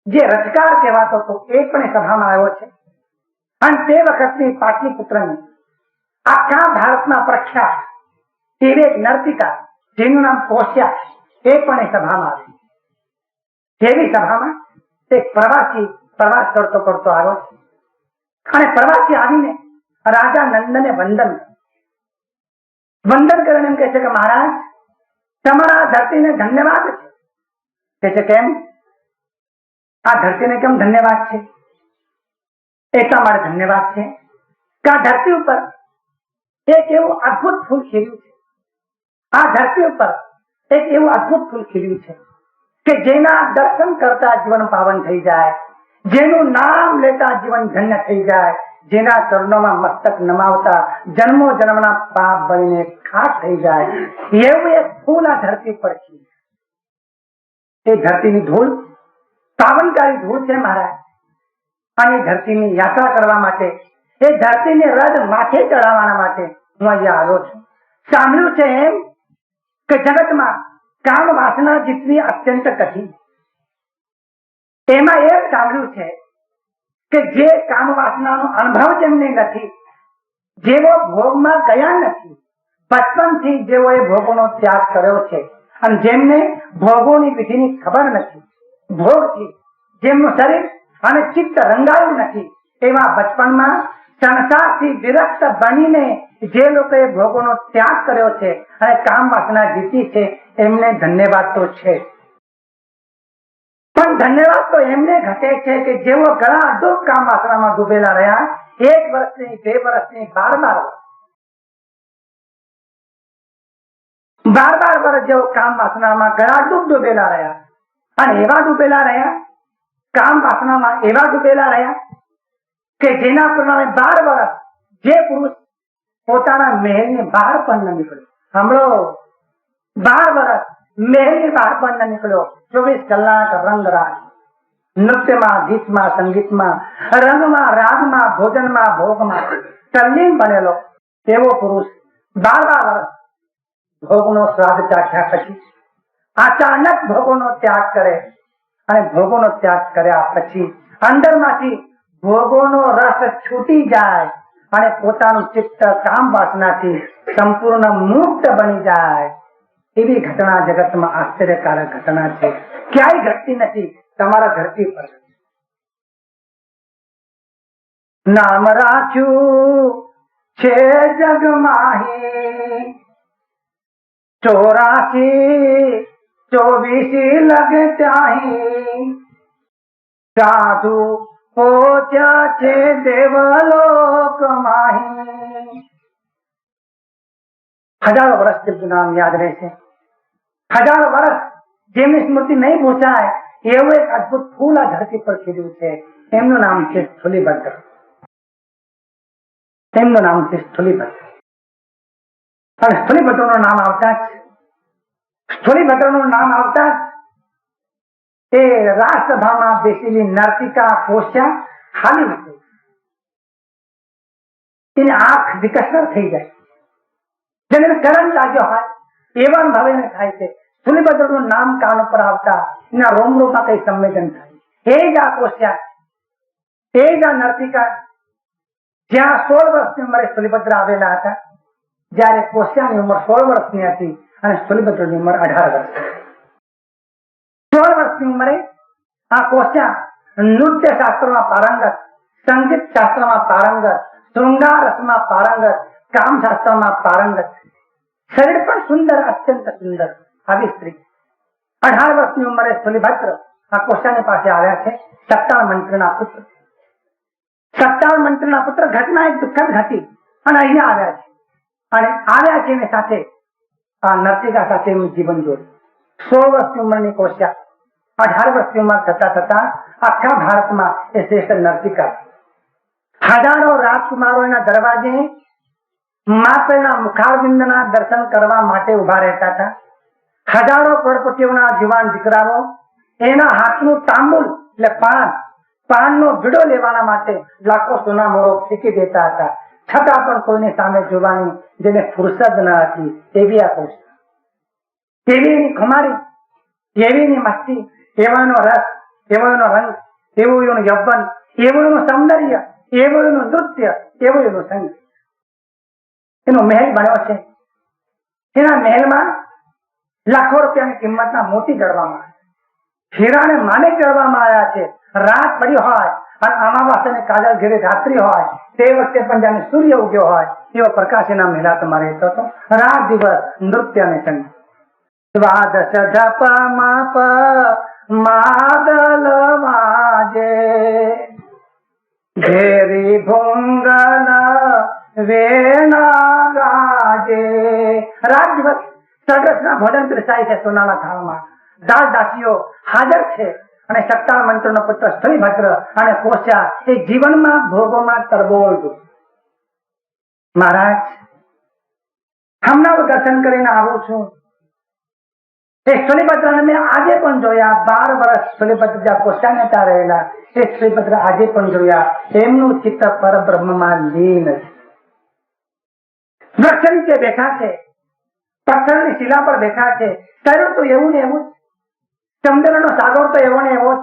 જે રથકાર કહેવાતો હતો એ પણ સભામાં આવ્યો છે. અને તે વખતની પાટલીપુત્રની આખા ભારતમાં પ્રખ્યાત એવી એક નર્તિકા જેનું નામ કોશ્યા, એ પણ સભામાં આવી. જેવી સભામાં એક પ્રવાસી પ્રવાસ કરતો કરતો આવ્યો છે. અને પ્રવાસી આવીને રાજા નંદને વંદન કરીને એમ કહે છે કે મહારાજ તમારા ધરતીને ધન્યવાદ છે. કહે છે કેમ? આ ધરતીને કેમ ધન્યવાદ છે? એટલા માટે ધન્યવાદ છે કે આ ધરતી ઉપર એક એવું અદભુત ફૂલ ખીલ્યું છે. આ ધરતી ઉપર એક એવું અદભુત ફૂલ ખીલ્યું છે કે જેના દર્શન કરતા જીવન પાવન થઈ જાય, જેનું નામ લેતા જીવન ધન્ય થઈ જાય, જેના ચરણોમાં મસ્તક નમાવતા જન્મો જન્મના પાપ બનીને ખાસ થઈ જાય, એવું એક ફૂલ આ ધરતી પર છે. એ ધરતીની ધૂળ પાવનકારી ધૂળ છે મહારાજ. અને ધરતીની યાત્રા કરવા માટે, એ ધરતીને રદ માથે ચડાવવાના માટે હું અહીંયા આવ્યો છું. સાંભળ્યું છે એમ કે જગતમાં કામ વાસના જીતવી અત્યંત કઠિન. એમાં એમ સાંભળ્યું છે કે જે કામ વાસનાનો અનુભવ જેમને નથી, જેવો ભોગમાં ગયા નથી, બચપનથી જેઓએ ભોગોનો ત્યાગ કર્યો છે, અને જેમને ભોગોની વિધિની ખબર નથી, ભોગથી જેમનું શરીર અને ચિત્ત રંગાયું નથી, એવા બચપણમાં સંસારથી વિરક્ત બનીને જે લોકોએ ભોગોનો ત્યાગ કર્યો છે અને કામ વાસના જીતી છે, એમને ધન્યવાદ તો છે. પણ ધન્યવાદ તો એમને ઘટે છે કે જેઓ ઘણા દુઃખ કામ વાસનામાં ડૂબેલા રહ્યા, 1 વર્ષની 2 વર્ષની 12 વર્ષ જેઓ કામ વાસનામાં ઘણા દુઃખ ડૂબેલા રહ્યા, અને એવા ડૂબેલા રહ્યા, કામ વાસનામાં એવા ડૂબેલા રહ્યા કે જેના પરિણામે 12 વર્ષ જે પુરુષ પોતાના મહેલની બહાર પણ ન નીકળ્યો. સાંભળો, 12 વર્ષ મહેલની બહાર પણ ન નીકળ્યો, 24 કલાક રંગરાજ, નૃત્યમાં, ગીતમાં, સંગીતમાં, રંગમાં, રાગમાં, ભોજનમાં, ભોગમાં તલ્લીન બનેલો એવો પુરુષ 12 વર્ષ ભોગનો સ્વાદ ચાખ્યા પછી અચાનક ભોગોનો ત્યાગ કરે, અને ભોગોનો ત્યાગ કર્યા પછી અંદરમાંથી ભોગોનો રસ છૂટી જાય અને પોતાનું ચિત્ત કામ વાસનાથી સંપૂર્ણ મુક્ત બની જાય. એવી ઘટના જગતમાં આશ્ચર્યકારક ઘટના છે, ક્યાંય ઘટતી નથી, તમારા ધરતી પર. નામ રાખ્યું છે જગમાહી, 84 24 લગે ત્યાહી, સાધુ પહોંચ્યા છે દેવલોક માહી. હજારો વર્ષ નામ યાદ રહેશે, હજારો વર્ષ જેમની સ્મૃતિ નહીં ભૂસાય એવું એક અદભુત ફૂલ આ ધરતી પર ખીલ્યું છે. એમનું નામ છે સ્થૂલીભદ્ર. તેમનું નામ છે સ્થૂલીભદ્ર. અને સ્થૂલીભદ્રનું નામ આવતા જ એ રાજસભામાં બેસેલી નર્તિકા કોશ્યા ખાલી હતી. એની આંખ વિકસર થઈ જાય, જેને કરંટ લાગ્યો હોય એવા ભાવે થાય છે. સ્થૂલીભદ્રનું નામ કાન ઉપર આવતા એના રોમરોમાં કઈ સંવેદન થાય. એ જ આ કોશ્યા, એ જ આ નર્તિકા, જ્યાં 16 વર્ષની ઉંમરે સ્થૂલીભદ્ર આવેલા હતા, જયારે કોશ્યાની ઉંમર 16 વર્ષની હતી અને સ્થૂલીભદ્રની ઉંમર 18 વર્ષ. 16 વર્ષની ઉંમરે આ કોશ્યા નૃત્ય શાસ્ત્રમાં પારંગત, સંગીત શાસ્ત્રમાં પારંગત, શૃંગાર રસમાં પારંગત, કામ શાસ્ત્રમાં પારંગત, શરીર પણ સુંદર, અત્યંત સુંદર આવી સ્ત્રી. 18 વર્ષની ઉંમરે સ્થૂલીભદ્ર આ કોશ્યાની પાસે આવ્યા છે. સત્તાણ મંત્રીના પુત્ર, સત્તાણ મંત્રીના પુત્ર. ઘટના એક દુઃખદ ઘટી અને અહીંયા આવ્યા છે, અને આવ્યા છે એની સાથે આ નર્તિકા સાથે એનું જીવન જોડ્યું. 16 વર્ષની ઉંમરની કોશ્યા 18 વર્ષની ઉંમર થતા આખા ભારતમાં એ શ્રેષ્ઠ નર્તિકા. હજારો રાજકુમારો એના દરવાજે માતાના મુખારબિંદના દર્શન કરવા માટે ઉભા રહેતા હતા. હજારો કરોડપતિઓના જુવાન દીકરાઓ એના હાથનું તાંબુલ એટલે પાનનો વિડો લેવાના માટે લાખો સોના મોરો ફેંકી દેતા હતા. છતાં પણ કોઈની સામે જોવાની જેને ફુરસદ ન હતી એવી આ કોશ્યા. એવી એની ખુમારી, એવી એની મસ્તી, એવો એનો રસ, એવો એનો રંગ, એવું એનું યૌવન, એવું એનું સૌંદર્ય, એવું એનું નૃત્ય, એવું એનું સંગીત. એનો મહેલ બન્યો છે. એના મહેલમાં લાખો રૂપિયાની કિંમતના મોતી જડવામાં આવ્યા, હીરાને માણેક જડવામાં આવ્યા છે. રાત પડી હોય અને અમાવાસ્યાની કાજળ ઘેરે રાત્રિ હોય તે વખતે પણ જાણે સૂર્ય ઉગ્યો હોય એવો પ્રકાશ એના મહેલા તમારે રહેતો હતો. રાત દિવસ નૃત્ય અને સંગીત. દ્વાદશ જપ માપ માદલ વાજે, ઘેરી ભૂંગલ વેણા ગાજે. રાત દિવસ સરસના ભોજન પીરસાય છે સોનાના થાળમાં. દાસ દાસીઓ હાજર છે અને 57 મંત્રનો પુત્ર સ્થળીભદ્ર અને કોશ્યા એ જીવનમાં ભોગોમાં તરબોળ. મહારાજ હમણાં હું દર્શન કરીને આવું છું. એ સ્થળીભદ્રને મેં આજે પણ જોયા. 12 વર્ષ સ્થળીભદ્ર જ્યાં કોશ્યાને ત્યાં રહેલા એ સ્થળીભદ્ર આજે પણ જોયા. એમનું ચિત્ત પરબ્રહ્મમાં લીન છે. વૃક્ષ નીચે બેઠા છે, પથ્થરની શિલા પર બેઠા છે. શરીર તો એવું ને એવું જ, ચંદ્રનો સાગર તો એવો ને એવો જ,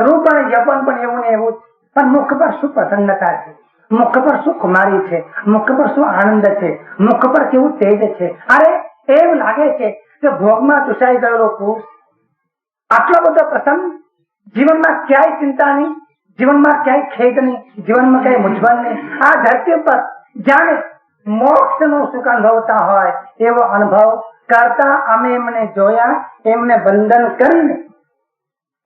રૂપ અને યપન પણ એવું ને એવું જ. પણ મુખ પર શું પ્રસન્નતા છે, મુખ પર શું કુમારી છે, મુખ પર શું આનંદ છે, મુખ પર કેવું તેજ છે. અરે એવું લાગે છે કે ભોગમાં ચૂસાઈ ગયેલો પુરુષ આટલો બધો પ્રસન્ન, જીવનમાં ક્યાંય ચિંતા નહીં, જીવનમાં ક્યાંય ખેદ નહીં, જીવનમાં ક્યાંય મૂંઝવણ નહીં. આ ધરતી પર જાણે મોક્ષ નો સુખ અનુભવતા હોય એવો અનુભવ કરતા અમે એમને જોયા. એમને વંદન કરીને,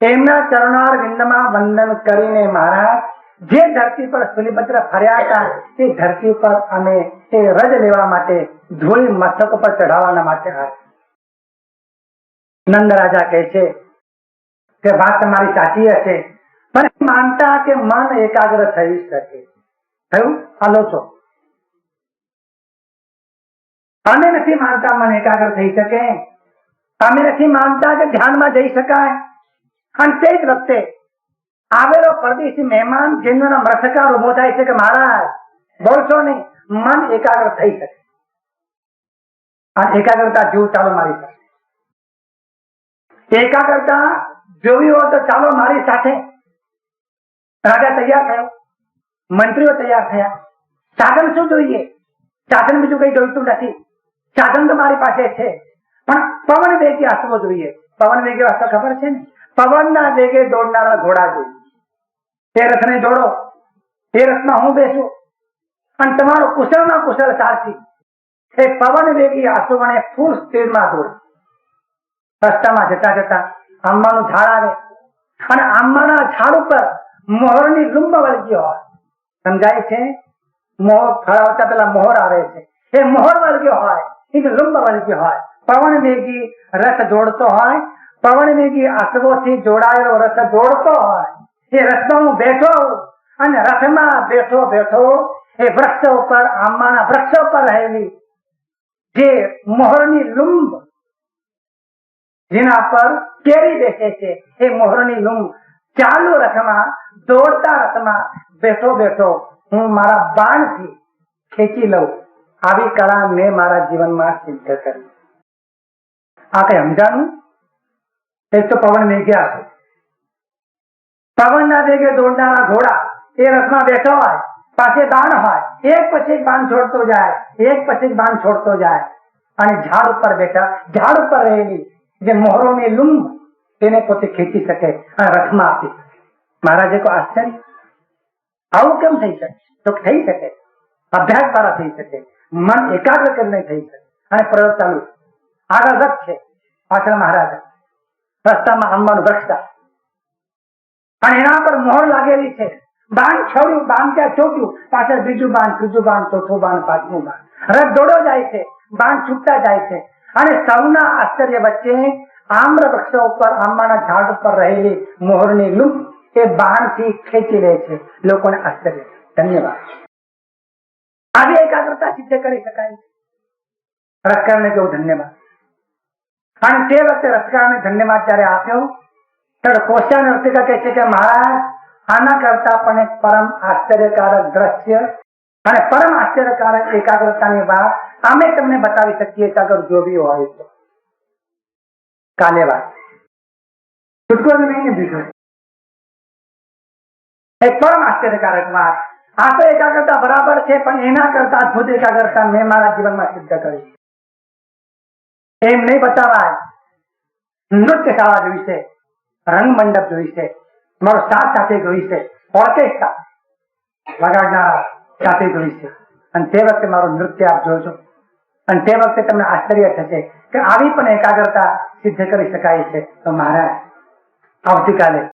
એમના ચરણાર વિંદમાં વંદન કરીને મહારાજ જે ધરતી પર સ્થળીભદ્ર ફર્યા હતા તે ધરતી પર અમે એ રજ લેવા માટે, ધૂળી મસ્તક પર ચઢાવવાના માટે આવ્યા. નંદ રાજા કહે છે કે વાત તમારી સાચી હશે, પણ માનતા કે મન એકાગ્ર થઈ શકે. થયું? હાલો છો. અમે નથી માનતા મન એકાગ્ર થઈ શકે. અમે નથી માનતા કે ધ્યાનમાં જઈ શકાય. અને તે જ વખતે આવેલો પરદેશી મહેમાન જેનું નામ રથકાર ઉભો થાય છે કે મહારાજ બોલશો નહીં, મન એકાગ્ર થઈ શકે. અને એકાગ્રતા જેવું ચાલો મારી સાથે, એકાગ્રતા જોવી હોય તો ચાલો મારી સાથે. રાજા તૈયાર થયો, મંત્રીઓ તૈયાર થયા. સાધન શું જોઈએ? સાધન બીજું કઈ જોઈતું નથી. સાધન તો મારી પાસે છે, પણ પવન વેગે હસવો જોઈએ. પવન વેગે હસવો ખબર છે ને? પવનના વેગે દોડનારા ઘોડા જોઈએ. એ રથને જોડો, એ રથમાં હું બેસું અને તમારો કુશળમાં કુશળ સારથી એ પવન વેગી આંસુઓને ફૂલ સ્પીડમાં દોડે. રસ્તામાં જતા જતા આંબાનું ઝાડ આવે અને આંબાના ઝાડ ઉપર મોહરની લૂંબ વળગી હોય. સમજાય છે? મોહર ફળાવતા પેલા મોહર આવે છે, એ મોહર વળગ્યો હોય, એ લૂંબ વળગ્યો હોય. પવન વેગી રથ દોડતો હોય, પવન વેગી આંસુઓથી જોડાયેલો રથ દોડતો હોય. એ રથમાં હું બેઠો અને રથમાં બેઠો બેઠો એ વૃક્ષ ઉપર, આંબાના વૃક્ષ ઉપર રહેલી જે મોહરની લૂંબ, જેના પર કેરી બેસે છે, એ મોહરની લૂંબ ચાલુ રથમાં, દોડતા રથમાં બેઠો બેઠો હું મારા બાણથી ખેંચી લઉં. આવી કળા મેં મારા જીવનમાં સિદ્ધ કરી. આ કઈ સમજાનું? એક તો પવન વેગ્યા છે, પવનના વેગે દોડનારા ઘોડા એ રથમાં બેઠો હોય, પાસે બાણ હોય, એક પછી એક બાણ છોડતો જાય, એક પછી એક બાણ છોડતો જાય. અને ઝાડ ઉપર બેઠા, ઝાડ ઉપર રહેલી જે મોહરોની લૂંબ તેને પોતે ખેંચી શકે અને રથમાં આપી શકે. મહારાજે કોઈ આશ્ચર્ય, આવું કેમ થઈ શકે? તો થઈ શકે, અભ્યાસ દ્વારા થઈ શકે, મન એકાગ્ર કરીને થઈ શકે. અને પ્રયોગ ચાલુ. આગળ રથ છે, પાછળ મહારાજ. રસ્તામાં આંબાનું વૃક્ષ અને એના પર મોહર લાગેલી છે. બાણ છોડ્યું, બાણ ત્યાં ચોટ્યું, પાછળ બીજું બાણ, ત્રીજું બાણ, ચોથું બાણ, પાંચમું બાણ. રથ દોડો જાય છે, બાણ છૂટતા જાય છે. અને સૌના આશ્ચર્ય વચ્ચે આમ્ર વૃક્ષો ઉપર, આંબાના ઝાડ ઉપર રહેલી મોહરની લૂંબ એ બાણથી ખેંચી લે છે. લોકોને આશ્ચર્ય. ધન્યવાદ. આવી એકાગ્રતા સિદ્ધ કરી શકાય. રથકારને કેવું ધન્યવાદ. અને તે વખતે રથકારને ધન્યવાદ જયારે આપ્યો ત્યારે કોશ્યા નર્તિકા કહે છે કે મહારાજ આના કરતા પણ એક પરમ આશ્ચર્યકારક દ્રશ્ય અને પરમ આશ્ચર્યકારક એકાગ્રતાની વાત અમે તમને બતાવી શકીએ છીએ, અગર જોવી હોય તો. કાલે વાત છૂટકો નહીં બીજો એક પરમ આશ્ચર્યકારક વાત. આ તો એકાગ્રતા બરાબર છે, પણ એના કરતા અદભુત એકાગ્રતા મેં મારા જીવનમાં સિદ્ધ કરી. એમ નહીં બતાવાય. નૃત્ય શાળા જોઈ છે, રંગ મંડપ જોઈ છે, મારો સાથ સાથે જોઈ છે, ઓર્કેસ્ટ્રા વગાડનારા સાથે જોઈ છે. અને તે વખતે મારું નૃત્ય આપ જોજો અને તે વખતે તમને આશ્ચર્ય થશે કે આવી પણ એકાગ્રતા સિદ્ધ કરી શકાય છે. તો મહારાજ આવતીકાલે